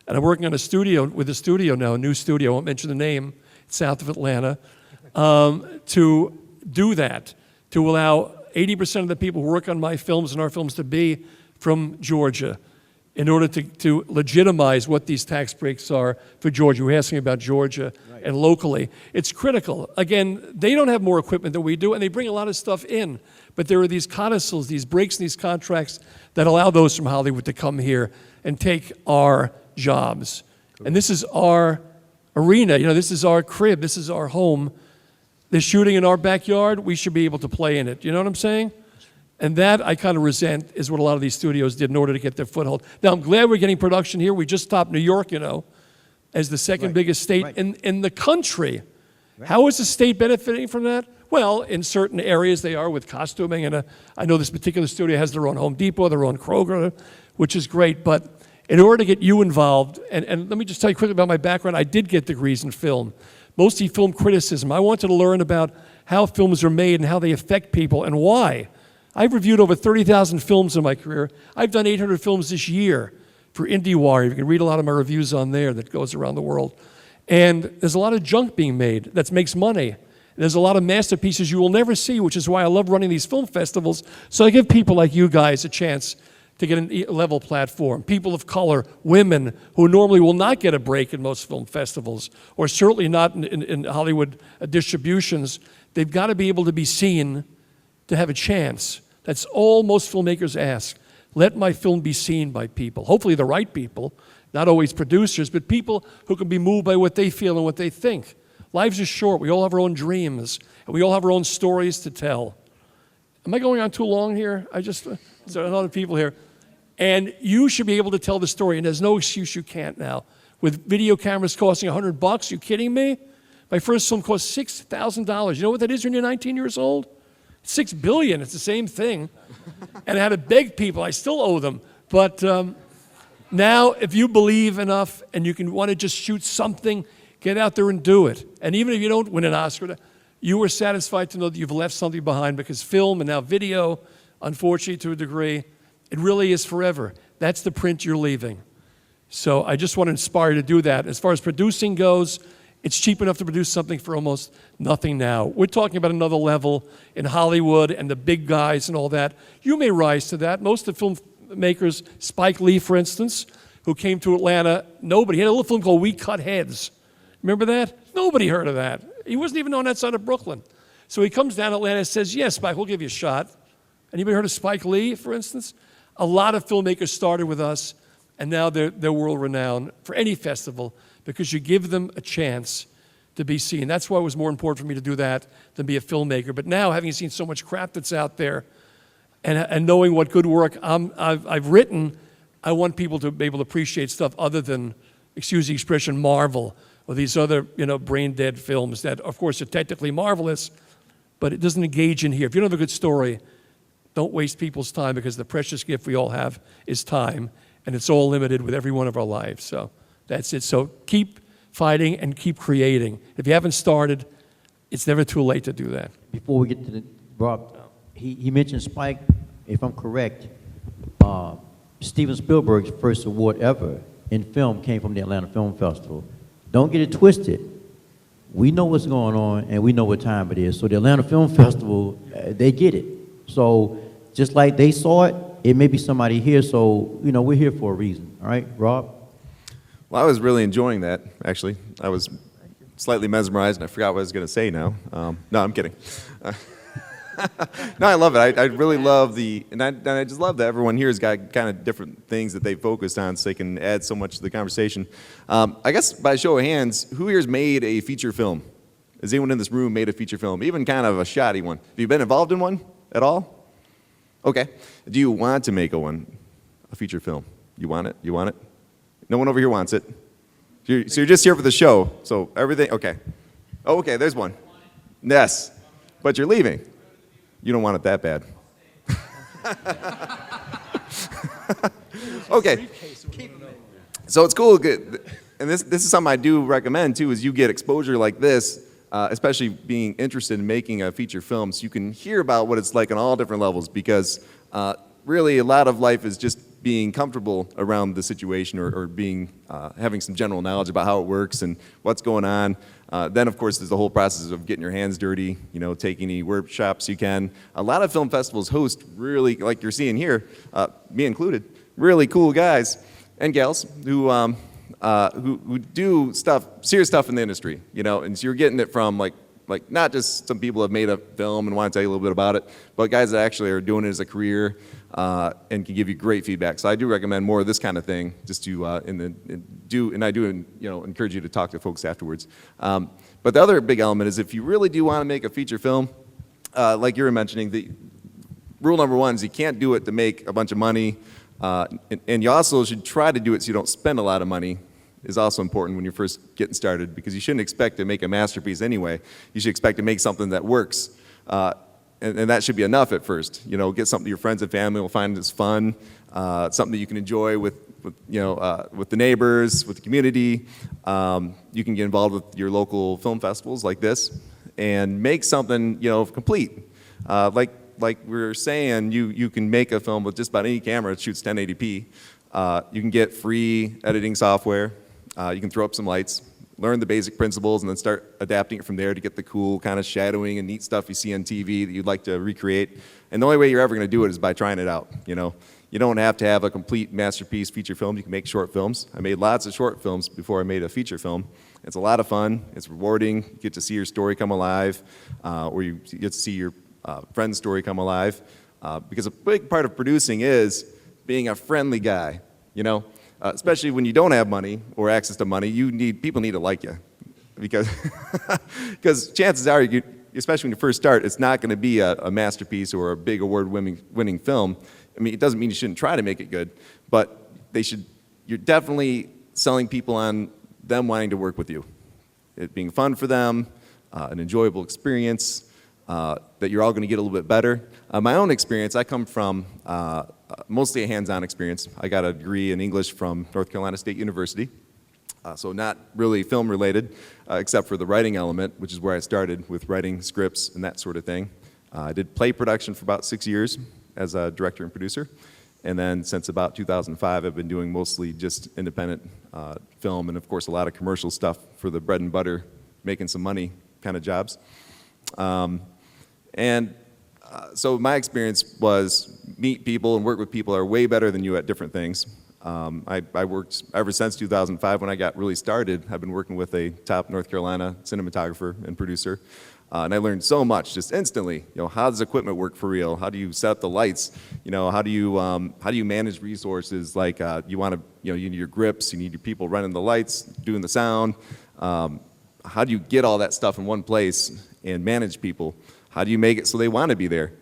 And I'm working on a studio now, a new studio, I won't mention the name, it's south of Atlanta, to do that, to allow 80% of the people who work on my films and our films to be from Georgia, in order to legitimize what these tax breaks are for Georgia. We're asking about Georgia and locally. It's critical. Again, they don't have more equipment than we do, and they bring a lot of stuff in. But there are these codicils, these breaks in these contracts that allow those from Hollywood to come here and take our jobs. Cool. And this is our arena. This is our crib. This is our home. They're shooting in our backyard. We should be able to play in it. You know what I'm saying? And that I kind of resent is what a lot of these studios did in order to get their foothold. Now, I'm glad we're getting production here. We just topped New York, as the second biggest state in the country. Right. How is the state benefiting from that? Well, in certain areas they are with costuming, and I know this particular studio has their own Home Depot, their own Kroger, which is great. But in order to get you involved, and let me just tell you quickly about my background. I did get degrees in film, mostly film criticism. I wanted to learn about how films are made and how they affect people and why. I've reviewed over 30,000 films in my career. I've done 800 films this year for IndieWire. You can read a lot of my reviews on there that goes around the world. And there's a lot of junk being made that makes money. There's a lot of masterpieces you will never see, which is why I love running these film festivals. So I give people like you guys a chance to get a level platform. People of color, women, who normally will not get a break in most film festivals, or certainly not in Hollywood distributions. They've got to be able to be seen to have a chance. That's all most filmmakers ask. Let my film be seen by people, hopefully the right people, not always producers, but people who can be moved by what they feel and what they think. Lives are short. We all have our own dreams, and we all have our own stories to tell. Am I going on too long here? There's a lot of people here. And you should be able to tell the story, and there's no excuse you can't now. With video cameras costing $100, you kidding me? My first film cost $6,000. You know what that is when you're 19 years old? $6 billion, it's the same thing. And I had to beg people, I still owe them. But now, if you believe enough and you can want to just shoot something, get out there and do it. And even if you don't win an Oscar, you were satisfied to know that you've left something behind, because film and now video, unfortunately to a degree, it really is forever. That's the print you're leaving. So I just want to inspire you to do that. As far as producing goes, it's cheap enough to produce something for almost nothing now. We're talking about another level in Hollywood and the big guys and all that. You may rise to that. Most of the filmmakers, Spike Lee, for instance, who came to Atlanta, nobody. He had a little film called We Cut Heads. Remember that? Nobody heard of that. He wasn't even known outside of Brooklyn. So he comes down to Atlanta and says, yes, Spike, we'll give you a shot. Anybody heard of Spike Lee, for instance? A lot of filmmakers started with us, and now they're world-renowned for any festival, because you give them a chance to be seen. That's why it was more important for me to do that than be a filmmaker. But now, having seen so much crap that's out there, and knowing what good work I've written, I want people to be able to appreciate stuff other than, excuse the expression, Marvel, or these other, brain-dead films that, of course, are technically marvelous, but it doesn't engage in here. If you don't have a good story, don't waste people's time, because the precious gift we all have is time, and it's all limited with every one of our lives. So that's it. So keep fighting and keep creating. If you haven't started, it's never too late to do that. Before we get to Rob, he mentioned Spike, if I'm correct, Steven Spielberg's first award ever in film came from the Atlanta Film Festival. Don't get it twisted. We know what's going on, and we know what time it is. So the Atlanta Film Festival, they get it. So just like they saw it, it may be somebody here. So, we're here for a reason. All right, Rob? Well, I was really enjoying that, actually. I was slightly mesmerized, and I forgot what I was going to say now. No, I'm kidding. No, I love it. I really love and I just love that everyone here has got kind of different things that they focused on, so they can add so much to the conversation. I guess by show of hands, who here has made a feature film? Has anyone in this room made a feature film, even kind of a shoddy one? Have you been involved in one at all? Okay. Do you want to make a feature film? You want it? You want it? No one over here wants it. So you're just here for the show. So everything, okay. Oh, okay, there's one. Yes, but you're leaving. You don't want it that bad. Okay. So it's cool, and this is something I do recommend too, is you get exposure like this, especially being interested in making a feature film, so you can hear about what it's like on all different levels, because really a lot of life is just being comfortable around the situation, or being having some general knowledge about how it works and what's going on. Then, of course, there's the whole process of getting your hands dirty, taking any workshops you can. A lot of film festivals host really, like you're seeing here, me included, really cool guys and gals who do serious stuff in the industry, and so you're getting it from like not just some people have made a film and want to tell you a little bit about it, but guys that actually are doing it as a career and can give you great feedback. So I do recommend more of this kind of thing, just to I do encourage you to talk to folks afterwards. But the other big element is, if you really do want to make a feature film, like you were mentioning, the rule number one is you can't do it to make a bunch of money, and you also should try to do it so you don't spend a lot of money. Is also important when you're first getting started, because you shouldn't expect to make a masterpiece anyway. You should expect to make something that works, and that should be enough at first. Get something your friends and family will find is fun, something that you can enjoy with the neighbors, with the community. You can get involved with your local film festivals like this, and make something complete. Like we were saying, you can make a film with just about any camera. It shoots 1080p. You can get free editing software. You can throw up some lights, learn the basic principles, and then start adapting it from there to get the cool kind of shadowing and neat stuff you see on TV that you'd like to recreate. And the only way you're ever going to do it is by trying it out. You don't have to have a complete masterpiece feature film. You can make short films. I made lots of short films before I made a feature film. It's a lot of fun. It's rewarding. You get to see your story come alive, or you get to see your friend's story come alive. Because a big part of producing is being a friendly guy, you know? Especially when you don't have money or access to money, people need to like you. Because chances are, especially when you first start, it's not going to be a masterpiece or a big award-winning film. I mean, it doesn't mean you shouldn't try to make it good, but you're definitely selling people on them wanting to work with you. It being fun for them, an enjoyable experience, that you're all going to get a little bit better. My own experience, I come from mostly a hands-on experience. I got a degree in English from North Carolina State University, so not really film-related, except for the writing element, which is where I started with writing scripts and that sort of thing. I did play production for about 6 years as a director and producer, and then since about 2005, I've been doing mostly just independent film and, of course, a lot of commercial stuff for the bread and butter, making some money kind of jobs. So my experience was meet people and work with people who are way better than you at different things. I worked ever since 2005 when I got really started. I've been working with a top North Carolina cinematographer and producer, and I learned so much just instantly. You know, how does equipment work for real? How do you set up the lights? You know, how do you manage resources? Like you need your grips, you need your people running the lights, doing the sound. How do you get all that stuff in one place and manage people? How do you make it so they want to be there?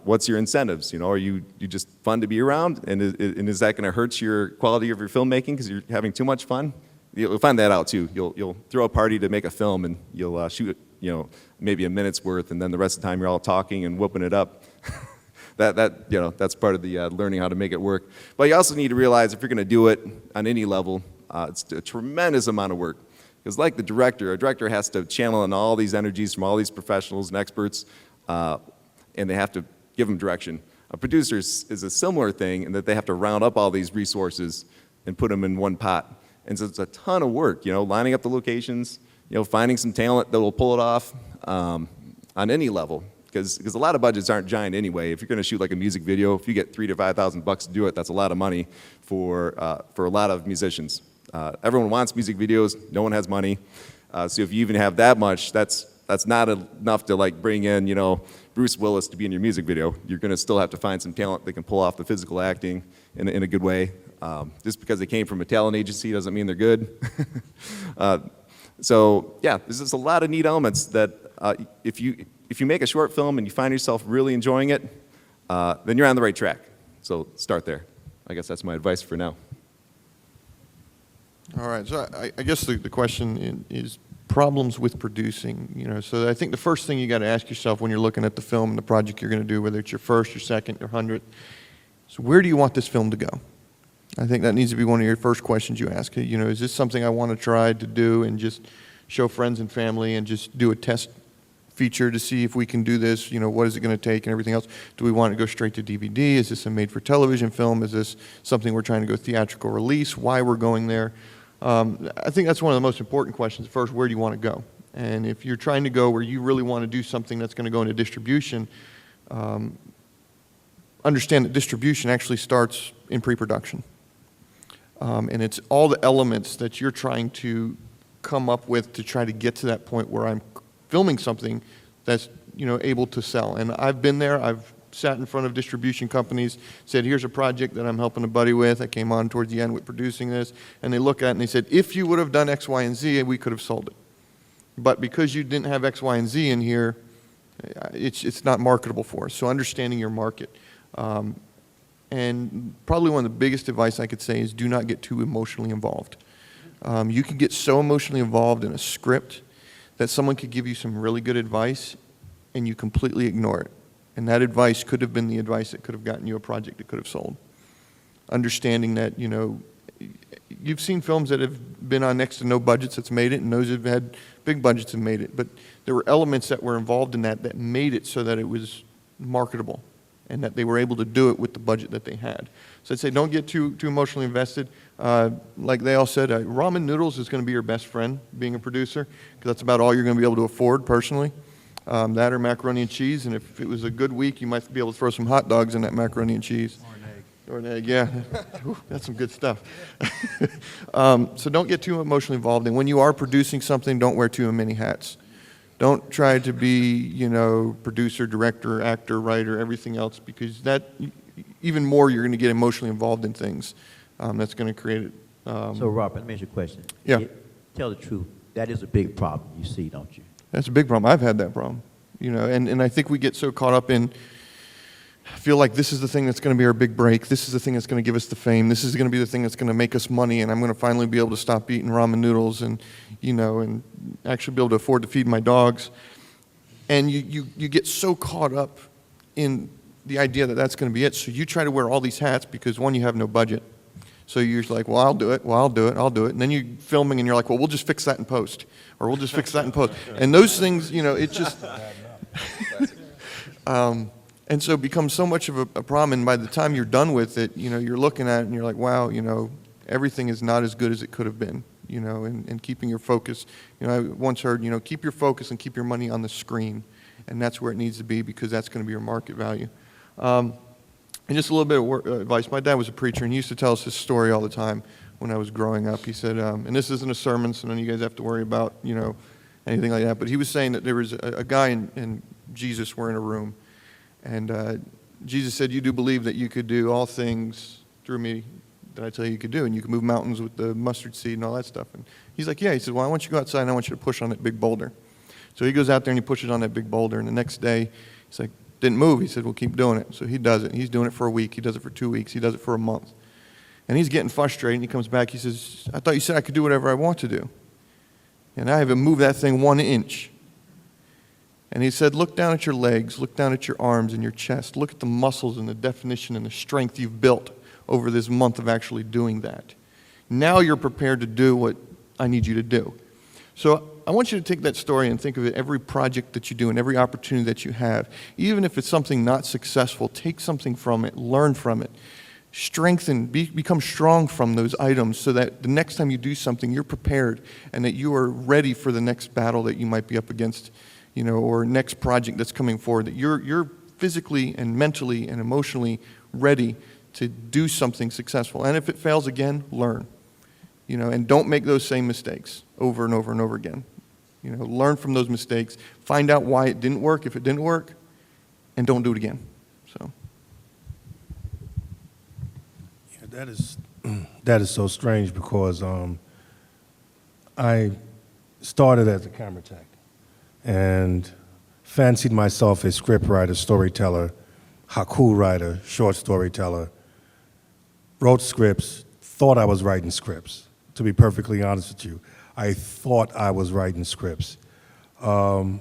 What's your incentives? You know, are you just fun to be around? And is that going to hurt your quality of your filmmaking because you're having too much fun? You'll find that out too. You'll throw a party to make a film and you'll shoot, maybe a minute's worth, and then the rest of the time you're all talking and whooping it up. That's part of the learning how to make it work. But you also need to realize if you're going to do it on any level, it's a tremendous amount of work. Because like the director, a director has to channel in all these energies from all these professionals and experts, and they have to give them direction. A producer is a similar thing in that they have to round up all these resources and put them in one pot. And so it's a ton of work, lining up the locations, finding some talent that will pull it off on any level. Because a lot of budgets aren't giant anyway. If you're going to shoot like a music video, if you get $3,000 to $5,000 to do it, that's a lot of money for a lot of musicians. Everyone wants music videos. No one has money. So if you even have that much, that's not enough to like bring in, Bruce Willis to be in your music video. You're going to still have to find some talent that can pull off the physical acting in a good way. Just because they came from a talent agency doesn't mean they're good. So yeah, there's just a lot of neat elements that if you make a short film and you find yourself really enjoying it, then you're on the right track. So start there. I guess that's my advice for now. All right, so I guess the question is problems with producing. So I think the first thing you got to ask yourself when you're looking at the film and the project you're going to do, whether it's your first, your second, your 100th, so where do you want this film to go? I think that needs to be one of your first questions you ask. Is this something I want to try to do and just show friends and family and just do a test feature to see if we can do this? What is it going to take and everything else? Do we want to go straight to DVD? Is this a made-for-television film? Is this something we're trying to go theatrical release? Why we're going there? I think that's one of the most important questions. First, where do you want to go? And if you're trying to go where you really want to do something that's going to go into distribution, understand that distribution actually starts in pre-production. And it's all the elements that you're trying to come up with to try to get to that point where I'm filming something that's able to sell. And I've been there. I've sat in front of distribution companies, said, here's a project that I'm helping a buddy with. I came on towards the end with producing this. And they look at it and they said, if you would have done X, Y, and Z, we could have sold it. But because you didn't have X, Y, and Z in here, it's not marketable for us. So understanding your market. And probably one of the biggest advice I could say is do not get too emotionally involved. You can get so emotionally involved in a script that someone could give you some really good advice and you completely ignore it. And that advice could have been the advice that could have gotten you a project that could have sold. Understanding that, you've seen films that have been on next to no budgets that's made it, and those have had big budgets have made it. But there were elements that were involved in that made it so that it was marketable and that they were able to do it with the budget that they had. So I'd say don't get too emotionally invested. Like they all said, ramen noodles is going to be your best friend being a producer, because that's about all you're going to be able to afford personally. That or macaroni and cheese, and if it was a good week, you might be able to throw some hot dogs in that macaroni and cheese. Or an egg, yeah. Ooh, that's some good stuff. So don't get too emotionally involved, and when you are producing something, don't wear too many hats. Don't try to be, producer, director, actor, writer, everything else, because even more you're going to get emotionally involved in things. That's going to create it. So, Robert, let me ask you a question. Yeah. Tell the truth. That is a big problem you see, don't you? That's a big problem. I've had that problem, you know, and I think we get so caught up in, feel like this is the thing that's going to be our big break. This is the thing that's going to give us the fame. This is going to be the thing that's going to make us money, and I'm going to finally be able to stop eating ramen noodles and, you know, and actually be able to afford to feed my dogs. And you get so caught up in the idea that that's going to be it. So you try to wear all these hats because, one, you have no budget. So you're like, well, I'll do it. Well, I'll do it. I'll do it. And then you're filming and you're like, well, we'll just fix that in post. Or we'll just fix that in post. And those things, you know, it just... and so it becomes so much of a problem. And by the time you're done with it, you know, you're looking at it and you're like, wow, you know, everything is not as good as it could have been, you know, and keeping your focus. You know, I once heard, you know, keep your focus and keep your money on the screen. And that's where it needs to be because that's going to be your market value. And just a little bit of advice. My dad was a preacher, and he used to tell us this story all the time when I was growing up. He said, and this isn't a sermon, so none of you guys have to worry about, you know, anything like that. But he was saying that there was a guy and Jesus were in a room. And Jesus said, you do believe that you could do all things through me that I tell you could do, and you can move mountains with the mustard seed and all that stuff. And he's like, yeah. He said, well, I want you to go outside and I want you to push on that big boulder. So he goes out there and he pushes on that big boulder, and the next day, he's like, didn't move. He said, well, keep doing it. So he does it. He's doing it for a week. He does it for 2 weeks. He does it for a month. And he's getting frustrated, and he comes back. He says, I thought you said I could do whatever I want to do. And I haven't moved that thing 1 inch. And he said, look down at your legs, look down at your arms and your chest. Look at the muscles and the definition and the strength you've built over this month of actually doing that. Now you're prepared to do what I need you to do. So I want you to take that story and think of it every project that you do and every opportunity that you have. Even if it's something not successful, take something from it, learn from it. Strengthen, become strong from those items so that the next time you do something, you're prepared and that you are ready for the next battle that you might be up against, you know, or next project that's coming forward, that you're physically and mentally and emotionally ready to do something successful. And if it fails again, learn. You know, and don't make those same mistakes over and over and over again. You know, learn from those mistakes, find out why it didn't work, if it didn't work, and don't do it again. So. Yeah, that is so strange because I started as a camera tech and fancied myself a scriptwriter, storyteller, haiku writer, short storyteller, wrote scripts, thought I was writing scripts. To be perfectly honest with you, I thought I was writing scripts. I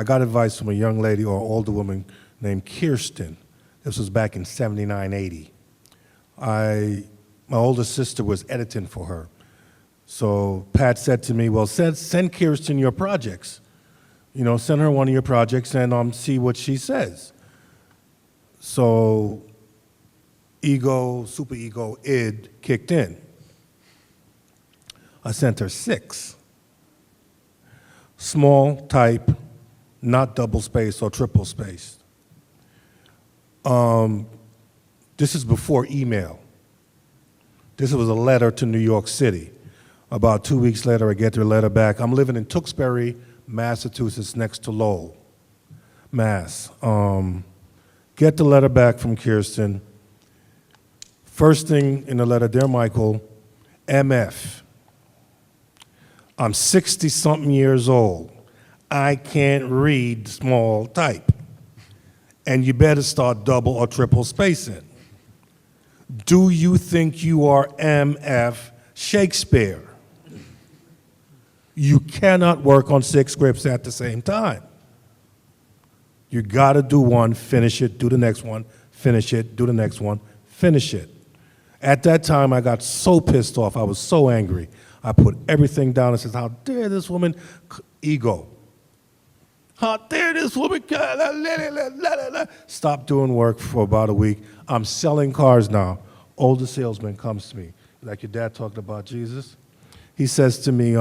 got advice from a young lady or older woman named Kirsten. This was back in 79, 80. My older sister was editing for her. So Pat said to me, well, send Kirsten your projects. You know, send her one of your projects and see what she says. So ego, super ego, id kicked in. I sent her 6. Small type, not double spaced or triple spaced. This is before email. This was a letter to New York City. About 2 weeks later, I get their letter back. I'm living in Tewksbury, Massachusetts, next to Lowell, Mass. Get the letter back from Kirsten. First thing in the letter, dear Michael, MF. I'm 60-something years old. I can't read small type. And you better start double or triple spacing. Do you think you are MF Shakespeare? You cannot work on 6 scripts at the same time. You gotta do one, finish it, do the next one, finish it, do the next one, finish it. At that time, I got so pissed off, I was so angry. I put everything down and said, how dare this woman, ego. How dare this woman, stop doing work for about a week. I'm selling cars now. Older salesman comes to me, like your dad talked about Jesus. He says to me,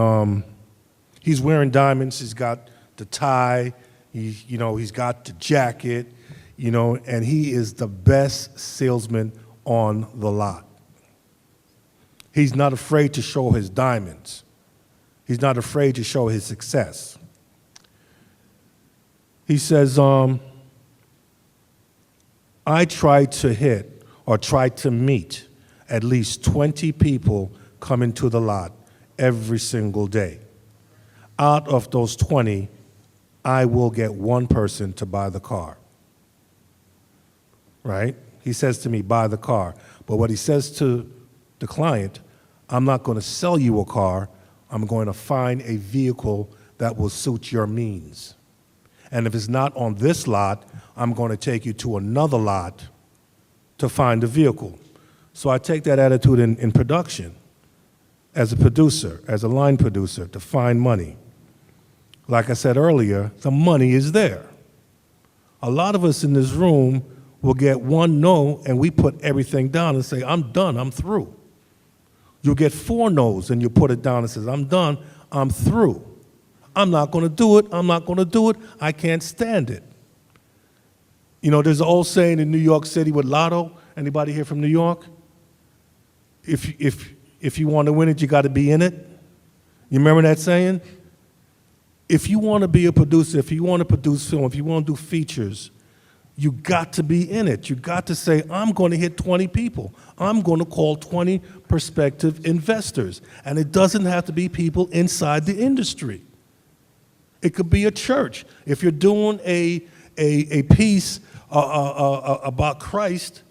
he's wearing diamonds, he's got the tie, he's got the jacket, and he is the best salesman on the lot. He's not afraid to show his diamonds. He's not afraid to show his success. He says, I tried to hit or try to meet at least 20 people coming to the lot every single day. Out of those 20, I will get one person to buy the car. Right? He says to me, buy the car. But what he says to the client, I'm not going to sell you a car, I'm going to find a vehicle that will suit your means. And if it's not on this lot, I'm going to take you to another lot to find a vehicle. So I take that attitude in production as a producer, as a line producer, to find money. Like I said earlier, the money is there. A lot of us in this room will get one no and we put everything down and say, I'm done, I'm through. You'll get 4 no's and you put it down and says, I'm done, I'm through. I'm not going to do it, I'm not going to do it, I can't stand it. You know, there's an old saying in New York City with Lotto. Anybody here from New York? If you want to win it, you got to be in it. You remember that saying? If you want to be a producer, if you want to produce film, if you want to do features, you got to be in it. You got to say, I'm going to hit 20 people. I'm going to call 20 prospective investors. And it doesn't have to be people inside the industry. It could be a church. If you're doing a piece about Christ,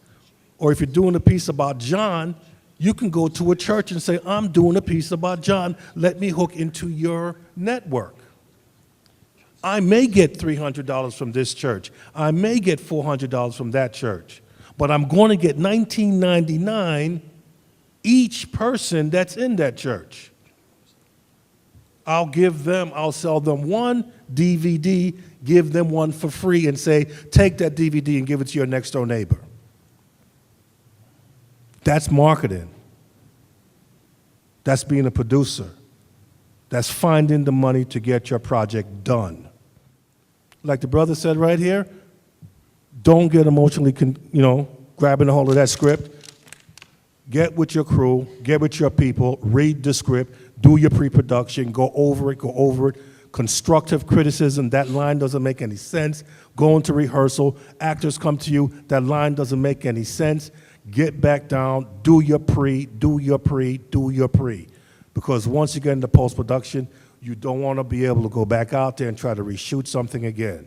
or if you're doing a piece about John, you can go to a church and say, I'm doing a piece about John. Let me hook into your network. I may get $300 from this church. I may get $400 from that church. But I'm going to get $19.99 each person that's in that church. I'll sell them one DVD, give them one for free, and say, take that DVD and give it to your next door neighbor. That's marketing. That's being a producer. That's finding the money to get your project done. Like the brother said right here, don't get emotionally, grabbing a hold of that script. Get with your crew, get with your people, read the script, do your pre-production, go over it. Constructive criticism, that line doesn't make any sense. Go into rehearsal, actors come to you, that line doesn't make any sense. Get back down, do your pre. Because once you get into post-production, you don't want to be able to go back out there and try to reshoot something again.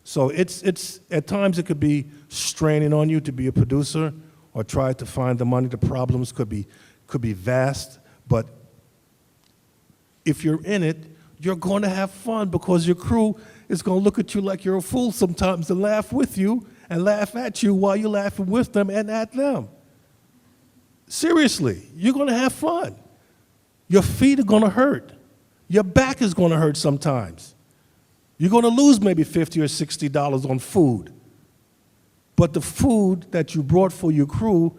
So it's at times it could be straining on you to be a producer or try to find the money. The problems could be vast, but if you're in it, you're going to have fun because your crew is going to look at you like you're a fool sometimes and laugh with you and laugh at you while you're laughing with them and at them. Seriously, you're going to have fun. Your feet are going to hurt. Your back is going to hurt sometimes. You're going to lose maybe $50 or $60 on food. But the food that you brought for your crew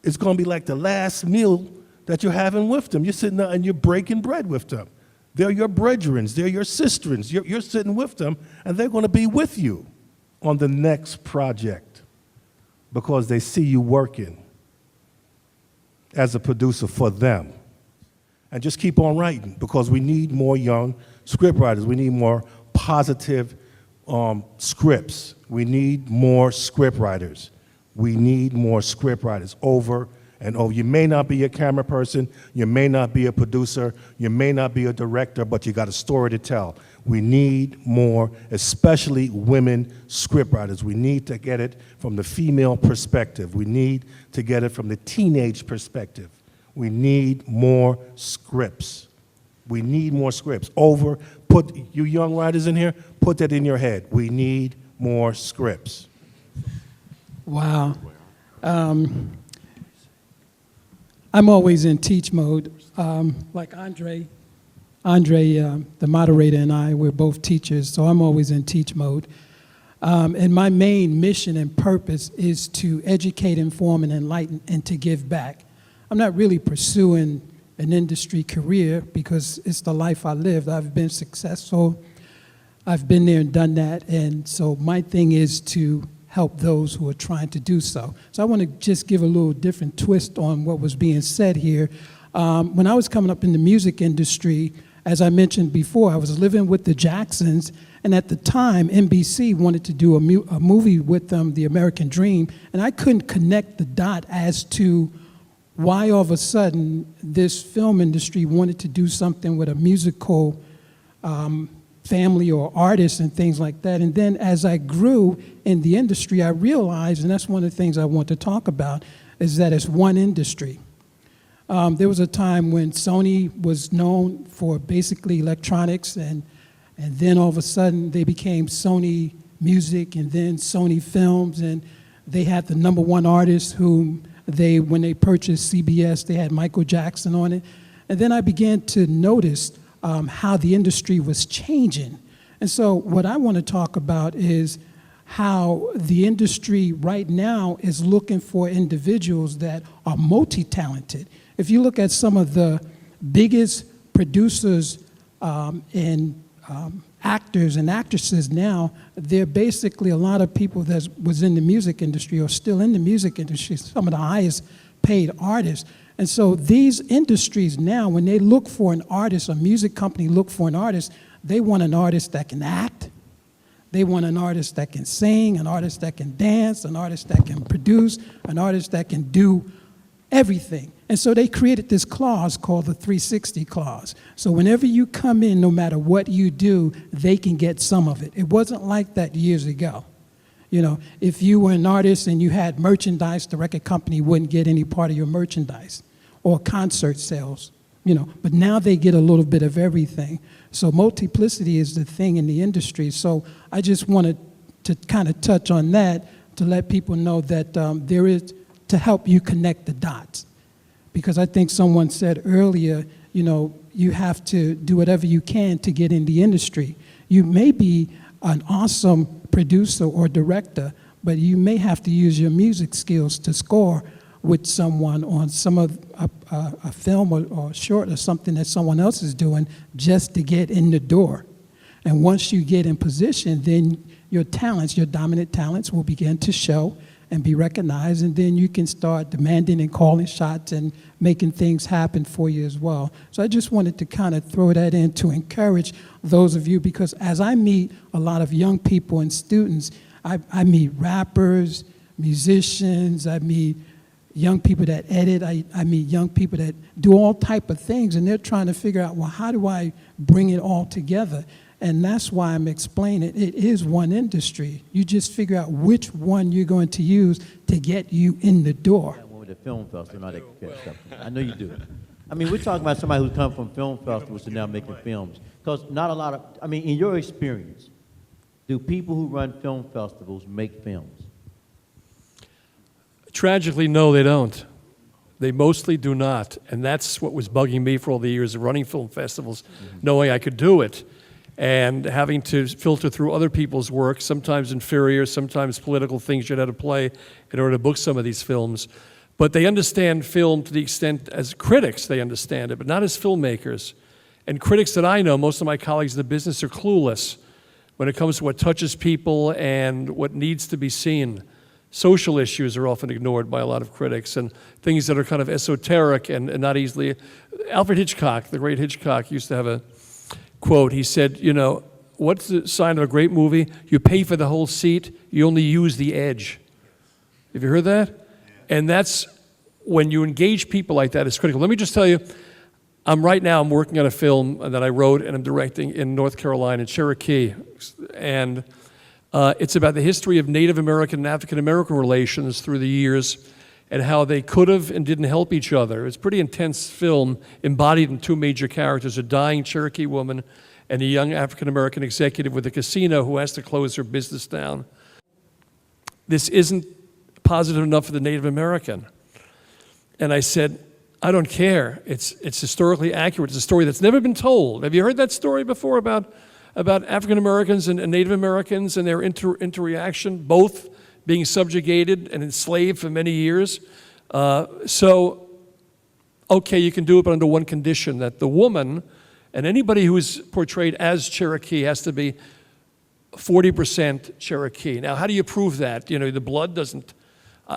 is going to be like the last meal that you're having with them. You're sitting there and you're breaking bread with them. They're your brethren, they're your sisterins. You're sitting with them, and they're going to be with you on the next project because they see you working as a producer for them. And just keep on writing because we need more young scriptwriters. We need more positive scripts. We need more scriptwriters. We need more scriptwriters over and over. You may not be a camera person, you may not be a producer, you may not be a director, but you got a story to tell. We need more, especially women scriptwriters. We need to get it from the female perspective. We need to get it from the teenage perspective. We need more scripts. We need more scripts. Put you young writers in here, put that in your head. We need more scripts. Wow. I'm always in teach mode. Like Andre, the moderator, and I, we're both teachers, so I'm always in teach mode. And my main mission and purpose is to educate, inform, and enlighten, and to give back. I'm not really pursuing an industry career because it's the life I lived. I've been successful. I've been there and done that. And so my thing is to help those who are trying to do so. So I want to just give a little different twist on what was being said here. When I was coming up in the music industry, as I mentioned before, I was living with the Jacksons, and at the time, NBC wanted to do a movie with them, The American Dream, and I couldn't connect the dot as to why all of a sudden this film industry wanted to do something with a musical family or artists and things like that. And then as I grew in the industry, I realized, and that's one of the things I want to talk about, is that it's one industry. There was a time when Sony was known for basically electronics, and then all of a sudden they became Sony Music and then Sony Films, and they had the #1 artist whom when they purchased CBS, they had Michael Jackson on it. And then I began to notice how the industry was changing. And so what I want to talk about is how the industry right now is looking for individuals that are multi-talented. If you look at some of the biggest producers and actors and actresses now, they're basically a lot of people that was in the music industry or still in the music industry, some of the highest paid artists. And so these industries now, when they look for an artist, a music company look for an artist, they want an artist that can act, they want an artist that can sing, an artist that can dance, an artist that can produce, an artist that can do everything. And so they created this clause called the 360 clause. So whenever you come in, no matter what you do, they can get some of it. It wasn't like that years ago. You know, if you were an artist and you had merchandise, the record company wouldn't get any part of your merchandise, or concert sales, you know. But now they get a little bit of everything. So multiplicity is the thing in the industry. So I just wanted to kind of touch on that to let people know that there is, to help you connect the dots. Because I think someone said earlier, you know, you have to do whatever you can to get in the industry. You may be an awesome producer or director, but you may have to use your music skills to score with someone on some of a film or short or something that someone else is doing just to get in the door. And once you get in position, then your talents, your dominant talents will begin to show and be recognized, and then you can start demanding and calling shots and making things happen for you as well. So I just wanted to kind of throw that in to encourage those of you, because as I meet a lot of young people and students, I meet rappers, musicians, I meet young people that edit, I meet young people that do all type of things, and they're trying to figure out, well, how do I bring it all together? And that's why I'm explaining it is one industry. You just figure out which one you're going to use to get you in the door. With the film festival, not that kind of stuff. I know you do. I mean, we're talking about somebody who's come from film festivals to now making films. Because not a lot of, I mean, in your experience, do people who run film festivals make films? Tragically, no, they don't. They mostly do not. And that's what was bugging me for all the years of running film festivals, knowing I could do it, and having to filter through other people's work, sometimes inferior, sometimes political things you had to play in order to book some of these films. But they understand film to the extent, as critics, they understand it, but not as filmmakers. And critics that I know, most of my colleagues in the business, are clueless when it comes to what touches people and what needs to be seen. Social issues are often ignored by a lot of critics, and things that are kind of esoteric and not easily. Alfred Hitchcock, the great Hitchcock, used to have a quote. He said, you know, what's the sign of a great movie? You pay for the whole seat, you only use the edge. Have you heard that? Yeah. And that's when you engage people like that, it's critical. Let me just tell you, I'm working on a film that I wrote and I'm directing in North Carolina, Cherokee. And it's about the history of Native American and African American relations through the years and how they could have and didn't help each other. It's a pretty intense film, embodied in two major characters, a dying Cherokee woman and a young African American executive with a casino who has to close her business down. This isn't positive enough for the Native American. And I said, I don't care. It's historically accurate. It's a story that's never been told. Have you heard that story before about African Americans and Native Americans and their interreaction, both being subjugated and enslaved for many years? So, okay, you can do it, but under one condition, that the woman and anybody who is portrayed as Cherokee has to be 40% Cherokee. Now, how do you prove that? You know, the blood doesn't,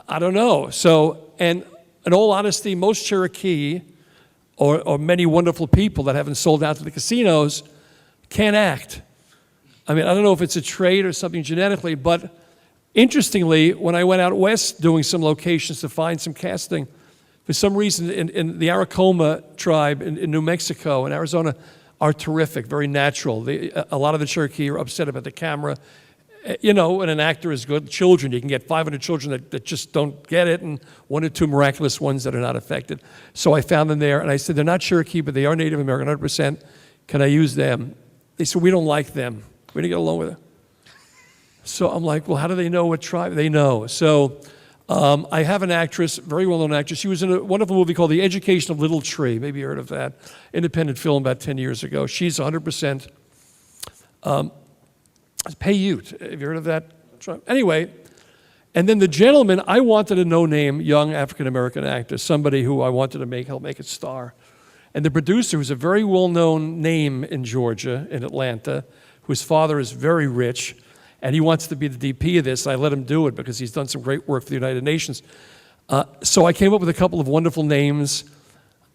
I don't know. So, and in all honesty, most Cherokee or many wonderful people that haven't sold out to the casinos can't act. I mean, I don't know if it's a trait or something genetically, but interestingly, when I went out west doing some locations to find some casting, for some reason in the Aracoma tribe in New Mexico and Arizona are terrific, very natural. A lot of the Cherokee are upset about the camera. You know, when an actor is good, children, you can get 500 children that just don't get it, and 1 or 2 miraculous ones that are not affected. So I found them there, and I said, they're not Cherokee, but they are Native American, 100%. Can I use them? They said, we don't like them. We didn't get along with them. So I'm like, well, how do they know what tribe? They know. So I have an actress, very well-known actress. She was in a wonderful movie called The Education of Little Tree. Maybe you heard of that. Independent film about 10 years ago. She's 100% Paiute. Have you heard of that? Anyway, and then the gentleman, I wanted a no-name young African-American actor, somebody who I wanted to help make a star. And the producer, who's a very well-known name in Georgia, in Atlanta, whose father is very rich, and he wants to be the DP of this. I let him do it because he's done some great work for the United Nations. So I came up with a couple of wonderful names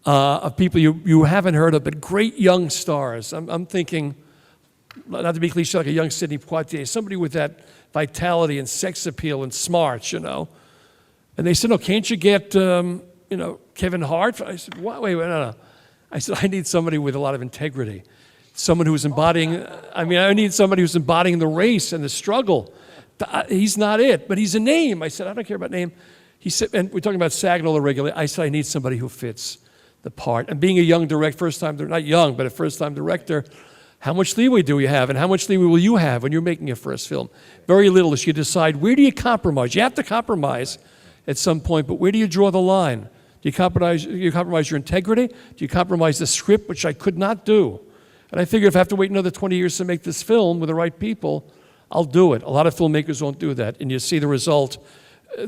of people you haven't heard of, but great young stars. I'm thinking, not to be cliche, like a young Sidney Poitier, somebody with that vitality and sex appeal and smarts, you know. And they said, no, can't you get, Kevin Hart? I said, wait, no. I said, I need somebody with a lot of integrity. Someone who's embodying, I need somebody who's embodying the race and the struggle. He's not it, but he's a name. I said, I don't care about name. He said, and we're talking about SAG and all the regular. I said, I need somebody who fits the part. And being a young director, first-time, not young, but a first-time director, how much leeway do we have, and how much leeway will you have when you're making your first film? Very little. As you decide, where do you compromise? You have to compromise at some point, but where do you draw the line? Do you compromise your integrity? Do you compromise the script, which I could not do? And I figured if I have to wait another 20 years to make this film with the right people, I'll do it. A lot of filmmakers won't do that, and you see the result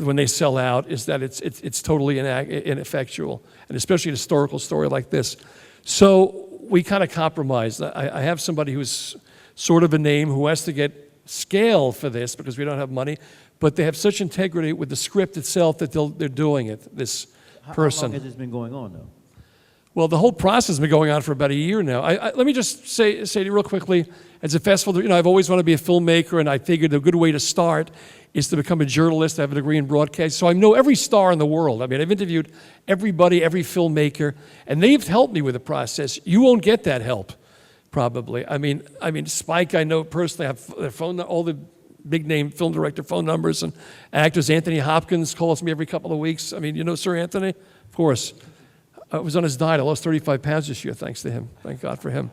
when they sell out is that it's totally ineffectual, and especially a historical story like this. So we kind of compromised. I have somebody who's sort of a name who has to get scale for this because we don't have money, but they have such integrity with the script itself that they're doing it, this person. How long has this been going on, though? Well, the whole process has been going on for about a year now. Let me just say to you real quickly, as a festival, I've always wanted to be a filmmaker, and I figured a good way to start is to become a journalist. I have a degree in broadcast, so I know every star in the world. I've interviewed everybody, every filmmaker, and they've helped me with the process. You won't get that help, probably. Spike, I know personally, I have their phone, all the big-name film director phone numbers, and actors. Anthony Hopkins calls me every couple of weeks. Sir Anthony? Of course. I was on his diet. I lost 35 pounds this year, thanks to him. Thank God for him.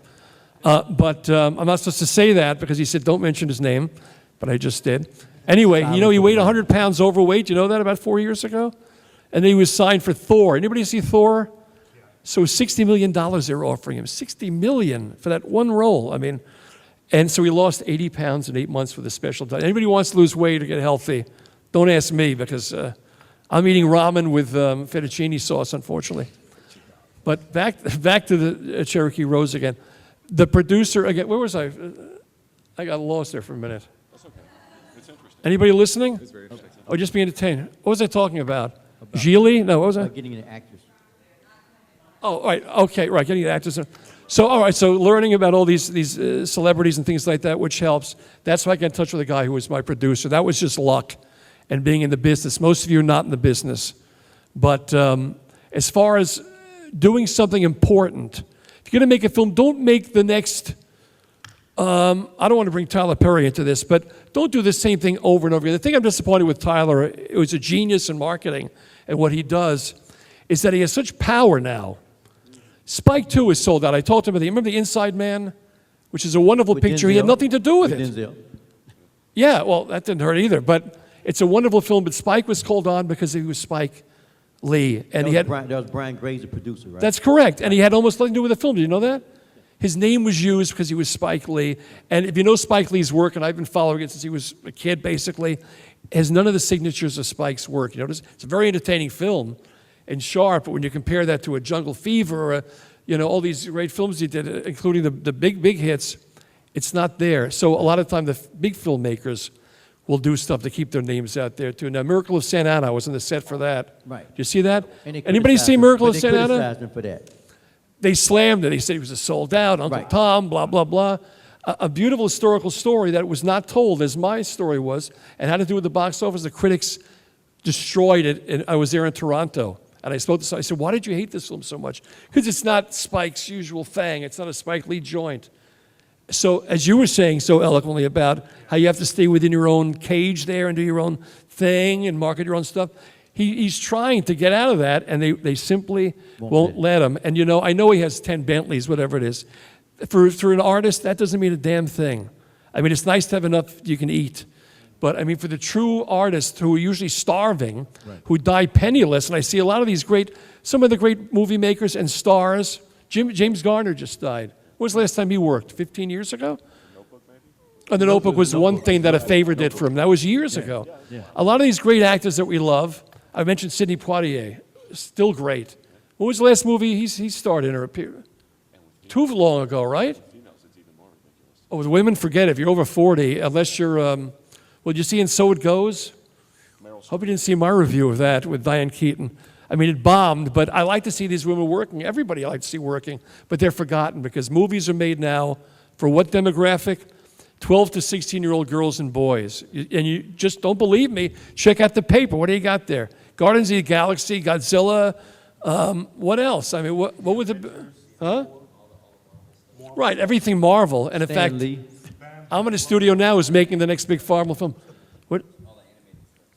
But I'm not supposed to say that because he said don't mention his name, but I just did. Anyway, he weighed 100 pounds overweight. You know that, about 4 years ago? And then he was signed for Thor. Anybody see Thor? So $60 million they were offering him. $60 million for that one role. And so he lost 80 pounds in 8 months with a special diet. Anybody who wants to lose weight or get healthy, don't ask me because I'm eating ramen with fettuccine sauce, unfortunately. But back to the Cherokee Rose again. The producer, again, where was I? I got lost there for a minute. That's okay. It's interesting. Anybody listening? It's very interesting. Oh, just being entertained. What was I talking about? Gigli? No, what was I? Getting an actress. Oh, all right. Okay, right. Getting an actress. So, all right. So, learning about all these celebrities and things like that, which helps. That's why I got in touch with a guy who was my producer. That was just luck, and being in the business. Most of you are not in the business, but as far as doing something important, if you're going to make a film, don't make the next. I don't want to bring Tyler Perry into this, but don't do the same thing over and over again. The thing I'm disappointed with Tyler, who's a genius in marketing, and what he does, is that he has such power now. Spike 2 is sold out. I talked to him about remember The Inside Man, which is a wonderful picture. Denzel. He had nothing to do with it. Denzel. Yeah, well, that didn't hurt either, but it's a wonderful film. But Spike was called on because he was Spike Lee, and that was Brian Gray's the producer, right? That's correct, and he had almost nothing to do with the film. Did you know that? His name was used because he was Spike Lee, and if you know Spike Lee's work, and I've been following it since he was a kid, basically, has none of the signatures of Spike's work. It's a very entertaining film and sharp, but when you compare that to a Jungle Fever or all these great films he did, including the big hits, it's not there. So a lot of time the big filmmakers will do stuff to keep their names out there too. Now, Miracle of St. Anna, I was on the set for that. Right. Did you see that? And Anybody see Miracle of St. Anna? They criticized him for that. they slammed it. They said he was a sold out, Uncle Right. Tom, blah, blah, blah. A beautiful historical story that was not told, as my story was, and had to do with the box office. The critics destroyed it, and I was there in Toronto. And I spoke to, I said, why did you hate this film so much? Because it's not Spike's usual thing. It's not a Spike Lee joint. So, as you were saying so eloquently about how you have to stay within your own cage there and do your own thing and market your own stuff, he's trying to get out of that, and they simply won't let him. And I know he has 10 Bentleys, whatever it is. For an artist, that doesn't mean a damn thing. I mean, it's nice to have enough you can eat. But I mean, for the true artists who are usually starving, who die penniless, and I see a lot of these some of the great movie makers and stars. James Garner just died. When was the last time he worked? 15 years ago? And The Notebook was one thing that a favor did for him. That was years ago. Yeah. A lot of these great actors that we love, I mentioned Sidney Poitier, still great. What was the last movie he starred in or appeared? Too long ago, right? Oh, with women, forget it. If you're over 40, unless you're, well, did you see And So It Goes? Hope you didn't see my review of that with Diane Keaton. I mean, it bombed, but I like to see these women working. Everybody I like to see working, but they're forgotten because movies are made now for what demographic? 12 to 16-year-old girls and boys. And you just don't believe me, check out the paper. What do you got there? Guardians of the Galaxy, Godzilla, what else? I mean, what was the, huh? Right, everything Marvel. And in fact, I'm in a studio now who's making the next big Marvel film. What?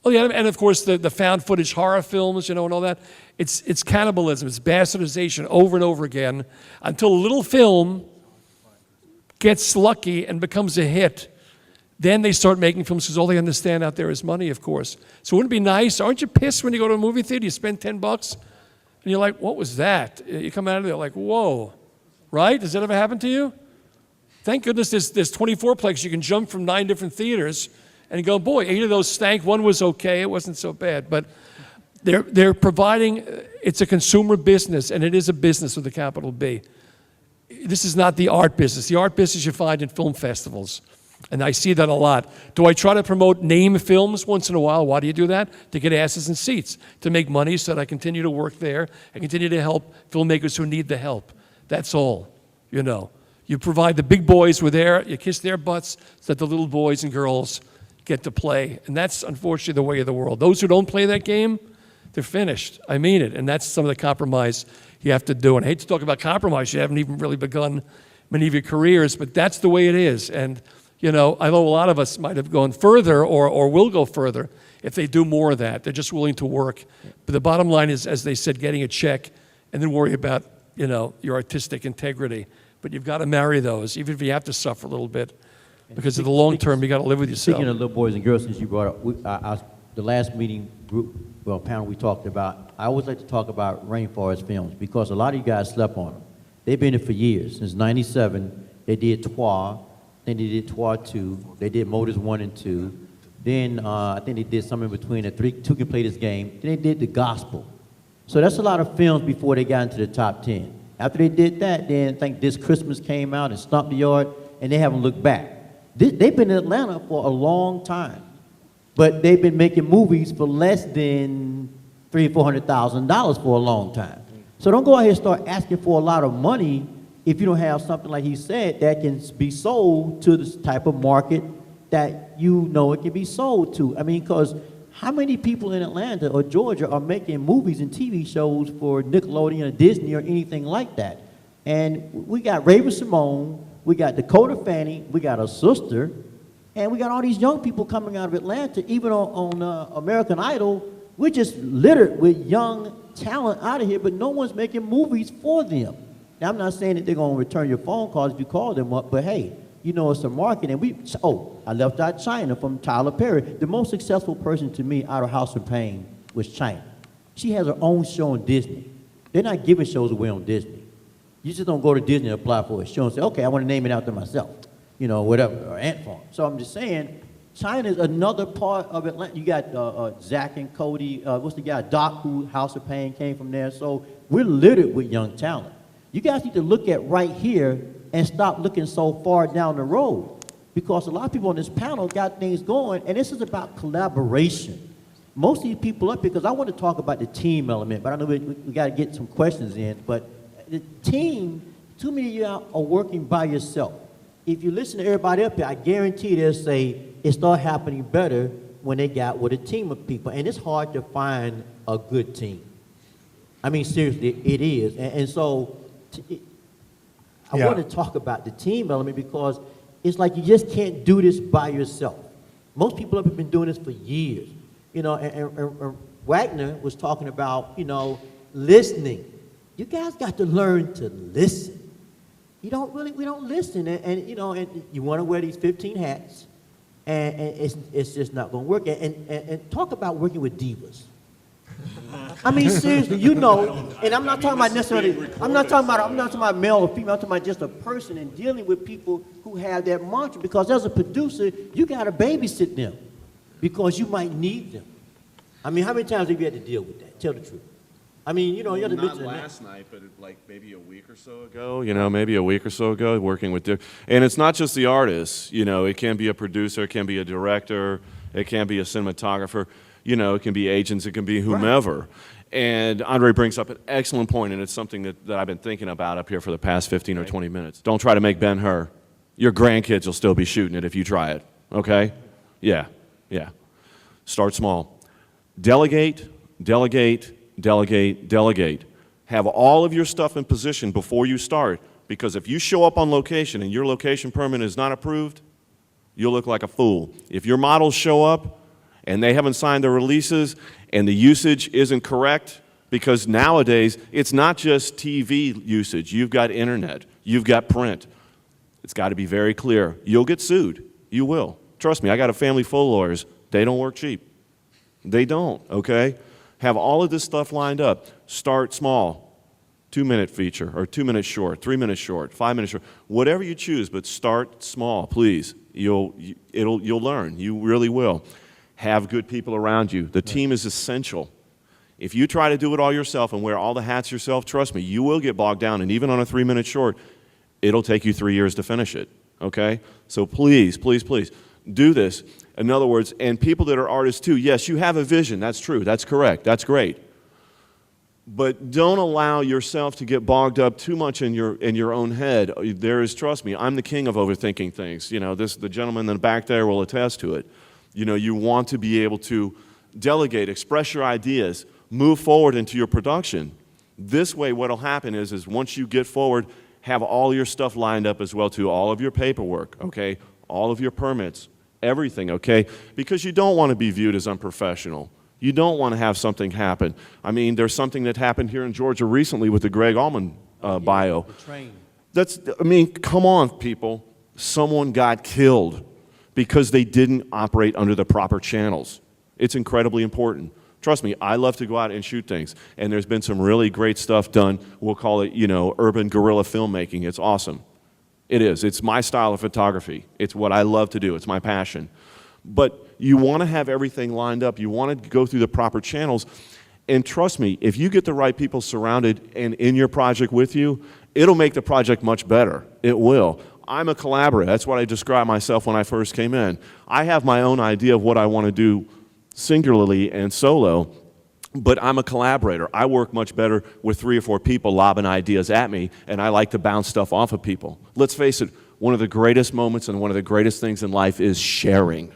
Oh yeah, and of course the found footage horror films, and all that. It's cannibalism, it's bastardization over and over again until a little film gets lucky and becomes a hit. Then they start making films because all they understand out there is money, of course. So wouldn't it be nice? Aren't you pissed when you go to a movie theater, you spend $10, and you're like, what was that? You come out of there like, whoa. Right? Does that ever happen to you? Thank goodness there's 24 plex. You can jump from 9 different theaters and go, boy, 8 of those stank. 1 was okay. It wasn't so bad. But they're providing, it's a consumer business, and it is a business with a capital B. This is not the art business. The art business you find in film festivals. And I see that a lot. Do I try to promote name films once in a while? Why do you do that? To get asses in seats, to make money so that I continue to work there and continue to help filmmakers who need the help. That's all, You provide the big boys were there, you kiss their butts so that the little boys and girls get to play. And that's unfortunately the way of the world. Those who don't play that game, they're finished. I mean it. And that's some of the compromise you have to do. And I hate to talk about compromise. You haven't even really begun many of your careers, but that's the way it is. And, I know a lot of us might have gone further or will go further if they do more of that. They're just willing to work. But the bottom line is, as they said, getting a check and then worry about your artistic integrity. But you've got to marry those, even if you have to suffer a little bit. Because in the long term, you got to live with yourself. Speaking of little boys and girls, since you brought up, the last meeting panel we talked about, I always like to talk about Rainforest Films because a lot of you guys slept on them. They've been here for years. Since '97, they did Trois, then they did Trois 2, they did Motors 1 and 2, then I think they did something in between, Two Can Play This Game, then they did The Gospel. So that's a lot of films before they got into the top 10. After they did that, then I think This Christmas came out and Stomp the Yard, and they haven't looked back. They've been in Atlanta for a long time, but they've been making movies for less than $300,000 or $400,000 for a long time. So don't go out here and start asking for a lot of money if you don't have something like he said that can be sold to this type of market that it can be sold to. I mean, because how many people in Atlanta or Georgia are making movies and TV shows for Nickelodeon or Disney or anything like that? And we got Raven-Symoné, we got Dakota Fanning, we got her sister, and we got all these young people coming out of Atlanta. Even on American Idol, we're just littered with young talent out of here, but no one's making movies for them. Now, I'm not saying that they're going to return your phone calls if you call them up, but hey, it's a market. And I left out China from Tyler Perry. The most successful person to me out of House of Pain was China. She has her own show on Disney. They're not giving shows away on Disney. You just don't go to Disney and apply for a show and say, okay, I want to name it after myself, whatever, or Ant Farm. So I'm just saying, China is another part of Atlanta. You got Zach and Cody, what's the guy, Doc, who House of Pain came from there. So we're littered with young talent. You guys need to look at right here and stop looking so far down the road, because a lot of people on this panel got things going, and this is about collaboration. Most of these people up here, because I want to talk about the team element, but I know we got to get some questions in, but the team, too many of you are working by yourself. If you listen to everybody up here, I guarantee they'll say it started happening better when they got with a team of people. And it's hard to find a good team. I mean, seriously, it is. And so I want to talk about the team element because it's like you just can't do this by yourself. Most people have been doing this for years. You know, and Wagner was talking about, you know, listening. You guys got to learn to listen. We don't listen. And you know, and you want to wear these 15 hats, and it's just not going to work. And talk about working with divas. I mean, seriously, you know, and I'm not talking about necessarily, I'm not talking about male or female, I'm talking about just a person and dealing with people who have that mantra, because as a producer, you got to babysit them because you might need them. I mean, how many times have you had to deal with that? Tell the truth. I mean, you know, you have to not last night, but like maybe a week or so ago, you know, working with, and it's not just the artists, you know, it can be a producer, it can be a director, it can be a cinematographer, you know, it can be agents, it can be whomever. Right. And Andre brings up an excellent point, and it's something that I've been thinking about up here for the past 15 or 20 minutes. Don't try to make Ben-Hur. Your grandkids will still be shooting it if you try it, okay? Yeah. Start small. Delegate, delegate, delegate, delegate. Have all of your stuff in position before you start, because if you show up on location and your location permit is not approved, you'll look like a fool. If your models show up and they haven't signed their releases and the usage isn't correct, because nowadays it's not just TV usage, you've got internet, you've got print. It's got to be very clear. You'll get sued. You will. Trust me, I got a family full of lawyers. They don't work cheap. They don't, okay? Have all of this stuff lined up. Start small. 2-minute feature, or 2-minute short, 3-minute short, 5-minute short, whatever you choose, but start small, please. You'll learn. You really will. Have good people around you. The team is essential. If you try to do it all yourself and wear all the hats yourself, trust me, you will get bogged down. And even on a 3-minute short, it'll take you 3 years to finish it, okay? So please, please, please, do this. In other words, and people that are artists too, yes, you have a vision. That's true. That's correct. That's great. But don't allow yourself to get bogged up too much in your own head. There is, trust me, I'm the king of overthinking things. You know, the gentleman in the back there will attest to it. You know, you want to be able to delegate, express your ideas, move forward into your production. This way, what will happen is once you get forward, have all your stuff lined up as well too, all of your paperwork, okay, all of your permits, everything, okay, because you don't want to be viewed as unprofessional. You don't want to have something happen. I mean, there's something that happened here in Georgia recently with the Greg Allman bio. The train. I mean, come on, people. Someone got killed because they didn't operate under the proper channels. It's incredibly important. Trust me, I love to go out and shoot things, and there's been some really great stuff done. We'll call it, you know, urban guerrilla filmmaking. It's awesome. It is. It's my style of photography. It's what I love to do. It's my passion. But you want to have everything lined up. You want to go through the proper channels. And trust me, if you get the right people surrounded and in your project with you, it'll make the project much better. It will. I'm a collaborator. That's what I described myself when I first came in. I have my own idea of what I want to do singularly and solo, but I'm a collaborator. I work much better with 3 or 4 people lobbing ideas at me, and I like to bounce stuff off of people. Let's face it, one of the greatest moments and one of the greatest things in life is sharing.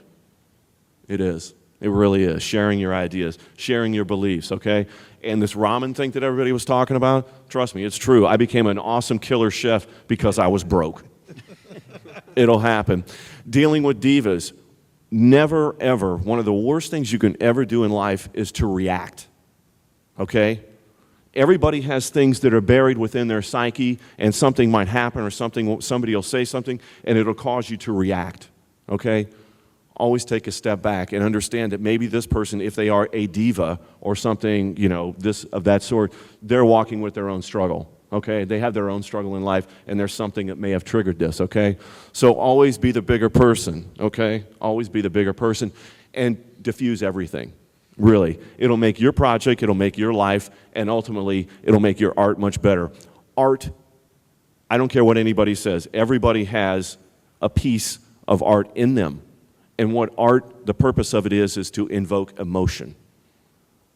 It is. It really is. Sharing your ideas, sharing your beliefs, okay? And this ramen thing that everybody was talking about, trust me, it's true. I became an awesome killer chef because I was broke. It'll happen. Dealing with divas. Never, ever, one of the worst things you can ever do in life is to react, okay? Everybody has things that are buried within their psyche, and something might happen or somebody will say something, and it'll cause you to react, okay? Always take a step back and understand that maybe this person, if they are a diva or something, you know, of that sort, they're walking with their own struggle. Okay, they have their own struggle in life, and there's something that may have triggered this, okay? So always be the bigger person, okay? Always be the bigger person, and diffuse everything, really. It'll make your project, it'll make your life, and ultimately, it'll make your art much better. Art, I don't care what anybody says, everybody has a piece of art in them. And what art, the purpose of it is to invoke emotion.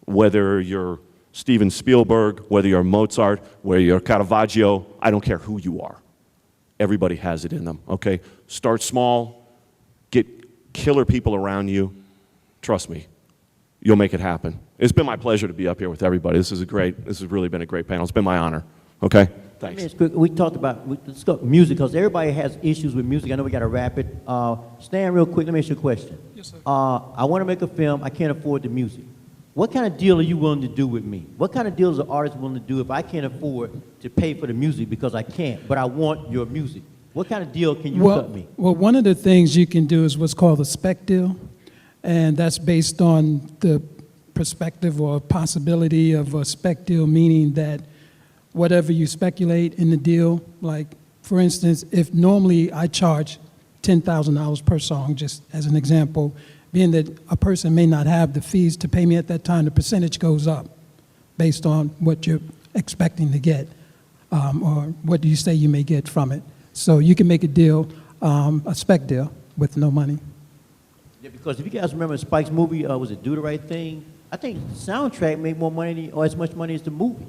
Whether you're Steven Spielberg, whether you're Mozart, whether you're Caravaggio, I don't care who you are. Everybody has it in them, okay? Start small, get killer people around you. Trust me, you'll make it happen. It's been my pleasure to be up here with everybody. This has really been a great panel. It's been my honor, okay? Thanks. We talked about let's go music, because everybody has issues with music. I know we got to wrap it. Stan, real quick, let me ask you a question. Yes, sir. I want to make a film. I can't afford the music. What kind of deal are you willing to do with me? What kind of deals are artists willing to do if I can't afford to pay for the music because I can't, but I want your music? What kind of deal can you cut me? Well, one of the things you can do is what's called a spec deal, and that's based on the perspective or possibility of a spec deal, meaning that whatever you speculate in the deal, like, for instance, if normally I charge $10,000 per song, just as an example, being that a person may not have the fees to pay me at that time, the percentage goes up based on what you're expecting to get, or what do you say you may get from it. So you can make a deal, a spec deal, with no money. Yeah, because if you guys remember Spike's movie, was it Do the Right Thing? I think the soundtrack made more money, or as much money as the movie.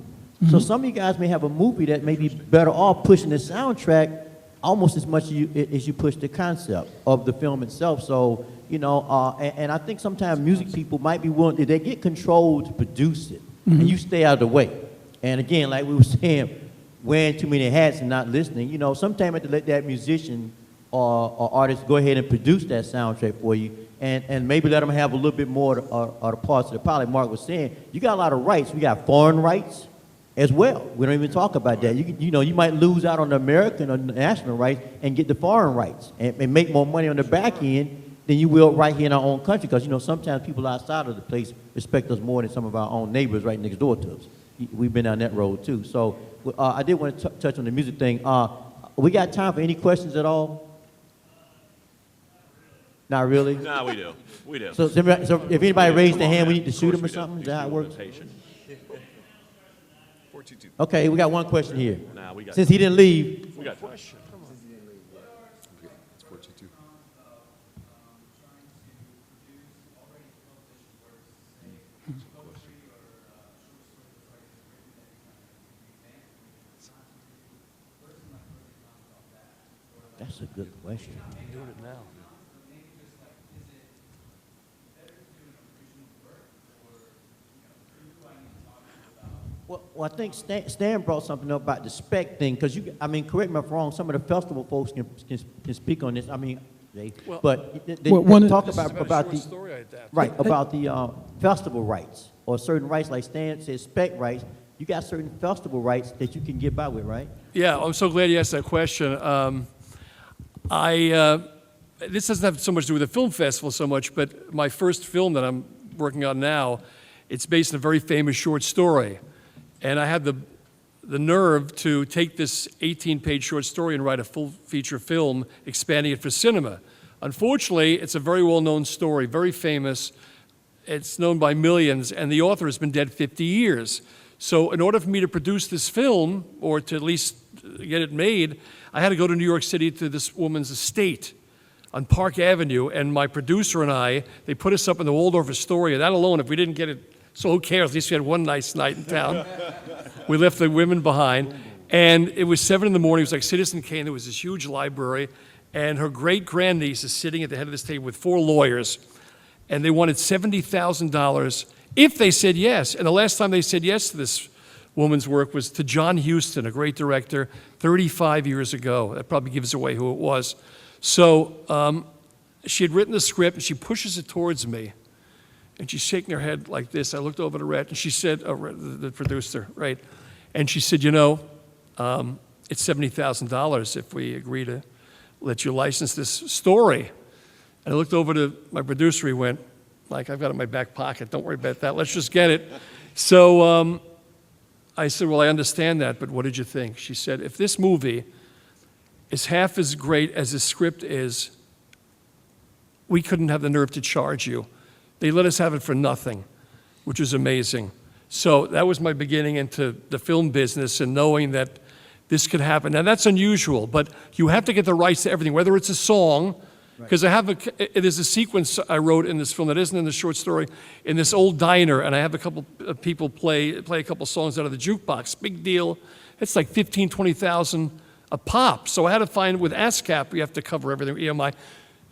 So some of you guys may have a movie that may be better off pushing the soundtrack almost as much as you push the concept of the film itself. So, you know, and I think sometimes music people might be willing, if they get control to produce it, and you stay out of the way. And again, like we were saying, wearing too many hats and not listening, you know, sometimes you have to let that musician or artist go ahead and produce that soundtrack for you, and maybe let them have a little bit more of the parts of the pie. Like Mark was saying, you got a lot of rights. We got foreign rights as well. We don't even talk about that. You know, you might lose out on the American or national rights and get the foreign rights and make more money on the back end than you will right here in our own country. Because, you know, sometimes people outside of the place respect us more than some of our own neighbors right next door to us. We've been down that road too. So I did want to touch on the music thing. We got time for any questions at all? Not really? No, we do. We do. So if anybody raised their hand, we need to shoot them or something? Is that how it works? Okay, we got one question here. Nah, we got Since he didn't leave. We got question. That's a good question. Doing it now. Well, I think Stan brought something up about the spec thing, because I mean, correct me if I'm wrong, some of the festival folks can speak on this. I mean, but they talk about the story I adapted. Right, about the festival rights, or certain rights, like Stan says, spec rights. You got certain festival rights that you can get by with, right? Yeah, I'm so glad you asked that question. This doesn't have so much to do with the film festival so much, but my first film that I'm working on now, it's based on a very famous short story. And I had the nerve to take this 18-page short story and write a full feature film, expanding it for cinema. Unfortunately, it's a very well-known story, very famous. It's known by millions, and the author has been dead 50 years. So in order for me to produce this film, or to at least get it made, I had to go to New York City to this woman's estate on Park Avenue, and my producer and I, they put us up in the Waldorf Astoria. That alone, if we didn't get it, so who cares? At least we had one nice night in town. We left the women behind, and it was 7 in the morning. It was like Citizen Kane. There was this huge library, and her great-grandniece is sitting at the head of this table with 4 lawyers, and they wanted $70,000 if they said yes. And the last time they said yes to this woman's work was to John Huston, a great director, 35 years ago. That probably gives away who it was. So she had written the script, and she pushes it towards me. And she's shaking her head like this. I looked over to Rhett, and she said, the producer, right? And she said, you know, it's $70,000 if we agree to let you license this story. And I looked over to my producer. He went, like, I've got it in my back pocket. Don't worry about that. Let's just get it. So I said, well, I understand that, but what did you think? She said, if this movie is half as great as the script is, we couldn't have the nerve to charge you. They let us have it for nothing, which was amazing. So that was my beginning into the film business and knowing that this could happen. Now, that's unusual, but you have to get the rights to everything, whether it's a song, Because there's a sequence I wrote in this film that isn't in the short story, in this old diner, and I have a couple of people play a couple songs out of the jukebox. Big deal. It's like 15, 20,000 a pop. So I had to find, with ASCAP, we have to cover everything, EMI.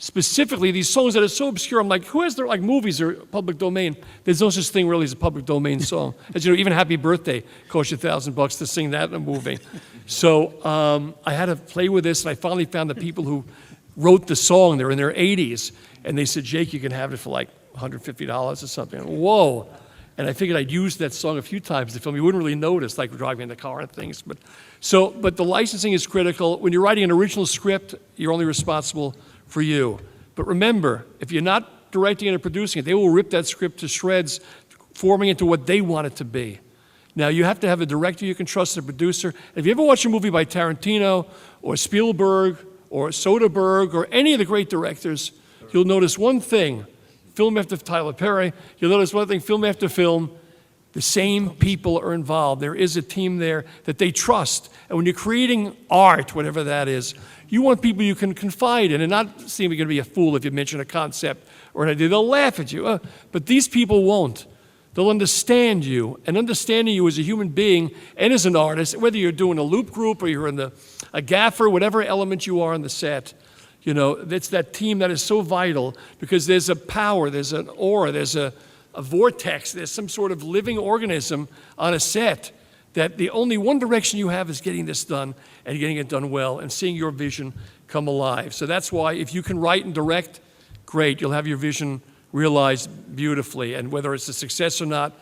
Specifically, these songs that are so obscure, I'm like, who has their, like, movies or public domain? There's no such thing really as a public domain song. As you know, even Happy Birthday costs you $1,000 to sing that in a movie. So I had to play with this, and I finally found the people who wrote the song. They're in their 80s, and they said, Jake, you can have it for like $150 or something. Whoa. And I figured I'd use that song a few times in the film. You wouldn't really notice, like driving in the car and things. But the licensing is critical. When you're writing an original script, you're only responsible for you. But remember, if you're not directing it or producing it, they will rip that script to shreds, forming it into what they want it to be. Now, you have to have a director you can trust, a producer. If you ever watch a movie by Tarantino or Spielberg or Soderbergh or any of the great directors, you'll notice one thing. Film after Tyler Perry, you'll notice one thing, film after film, the same people are involved. There is a team there that they trust. And when you're creating art, whatever that is, you want people you can confide in and not seem you're going to be a fool if you mention a concept or an idea. They'll laugh at you. But these people won't. They'll understand you. And understanding you as a human being and as an artist, whether you're doing a loop group or you're in a gaffer, whatever element you are on the set, you know, it's that team that is so vital because there's a power, there's an aura, there's a vortex, there's some sort of living organism on a set that the only one direction you have is getting this done and getting it done well and seeing your vision come alive. So that's why if you can write and direct, great, you'll have your vision realized beautifully. And whether it's a success or not,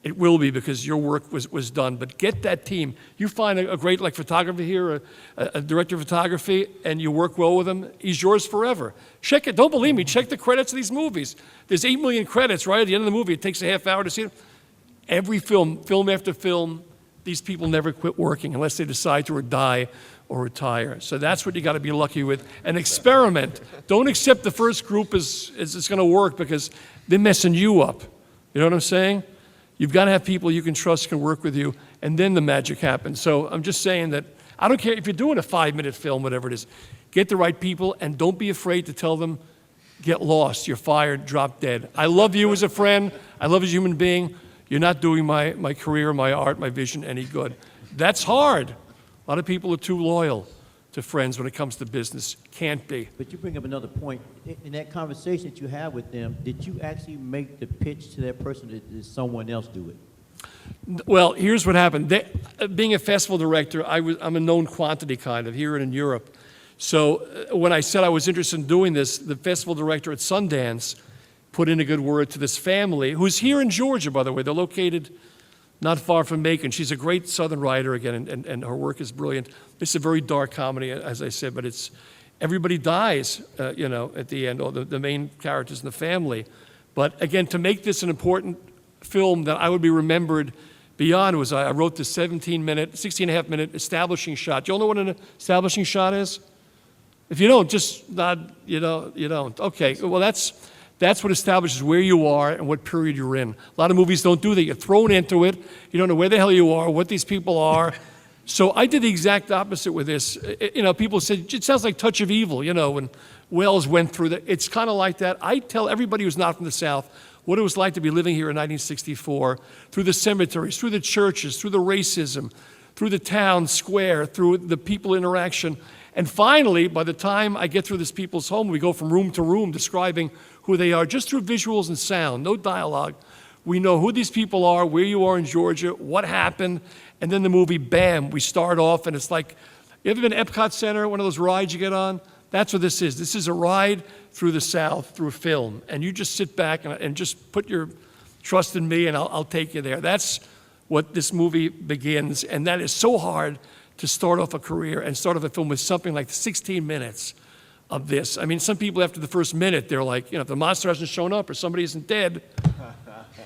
it will be because your work was done. But get that team. You find a great like photographer here, a director of photography, and you work well with him, he's yours forever. Check it. Don't believe me. Check the credits of these movies. There's 8 million credits right at the end of the movie. It takes a half hour to see it. Every film after film, these people never quit working unless they decide to die or retire. So that's what you got to be lucky with. And experiment. Don't accept the first group is it's going to work because they're messing you up. You know what I'm saying? You've got to have people you can trust can work with you, and then the magic happens. So I'm just saying that I don't care if you're doing a 5-minute film, whatever it is, get the right people, and don't be afraid to tell them, get lost, you're fired, drop dead. I love you as a friend. I love you as a human being. You're not doing my career, my art, my vision any good. That's hard. A lot of people are too loyal to friends when it comes to business. Can't be. But you bring up another point. In that conversation that you have with them, did you actually make the pitch to that person, or did someone else do it? Well, here's what happened. Being a festival director, I'm a known quantity kind of here and in Europe. So when I said I was interested in doing this, the festival director at Sundance put in a good word to this family, who's here in Georgia, by the way. They're located not far from Macon. She's a great Southern writer, again, and her work is brilliant. It's a very dark comedy, as I said, but it's everybody dies, you know, at the end, or the main characters in the family. But again, to make this an important film that I would be remembered beyond was I wrote the 16.5-minute establishing shot. Do you all know what an establishing shot is? If you don't, just nod, you don't. Okay, well, that's what establishes where you are and what period you're in. A lot of movies don't do that. You're thrown into it. You don't know where the hell you are, what these people are. So I did the exact opposite with this. You know, people said, it sounds like Touch of Evil, you know, when Wells went through that. It's kind of like that. I tell everybody who's not from the South what it was like to be living here in 1964, through the cemeteries, through the churches, through the racism, through the town square, through the people interaction. And finally, by the time I get through this people's home, we go from room to room describing who they are, just through visuals and sound, no dialogue. We know who these people are, where you are in Georgia, what happened, and then the movie, bam, we start off, and it's like, you ever been to Epcot Center, one of those rides you get on? That's what this is. This is a ride through the South, through film, and you just sit back and just put your trust in me, and I'll take you there. That's what this movie begins, and that is so hard to start off a career and start off a film with something like 16 minutes of this. I mean, some people after the first minute, they're like, you know, if the monster hasn't shown up or somebody isn't dead,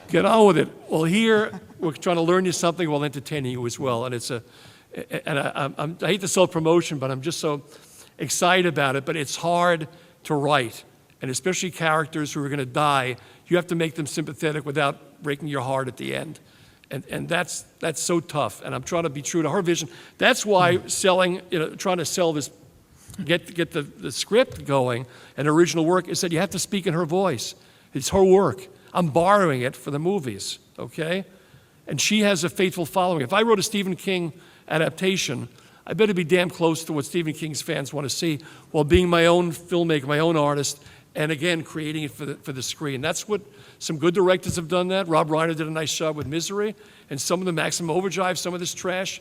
get on with it. Well, here, we're trying to learn you something while entertaining you as well. And I hate the self-promotion, but I'm just so excited about it. But it's hard to write, and especially characters who are going to die. You have to make them sympathetic without breaking your heart at the end. And that's so tough. And I'm trying to be true to her vision. That's why trying to sell this get the script going and original work is that you have to speak in her voice. It's her work. I'm borrowing it for the movies, okay? And she has a faithful following. If I wrote a Stephen King adaptation, I better be damn close to what Stephen King's fans want to see while being my own filmmaker, my own artist, and again, creating it for the screen. That's what some good directors have done that. Rob Reiner did a nice job with Misery, and some of the Maximum Overdrive, some of this trash,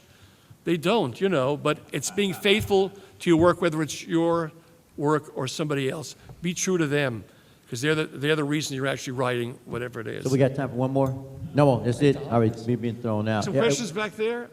they don't, you know, but it's being faithful to your work, whether it's your work or somebody else. Be true to them, because they're the reason you're actually writing whatever it is. So we got time for one more? No more, that's it? All right, me being thrown out. Some Yeah, questions back there?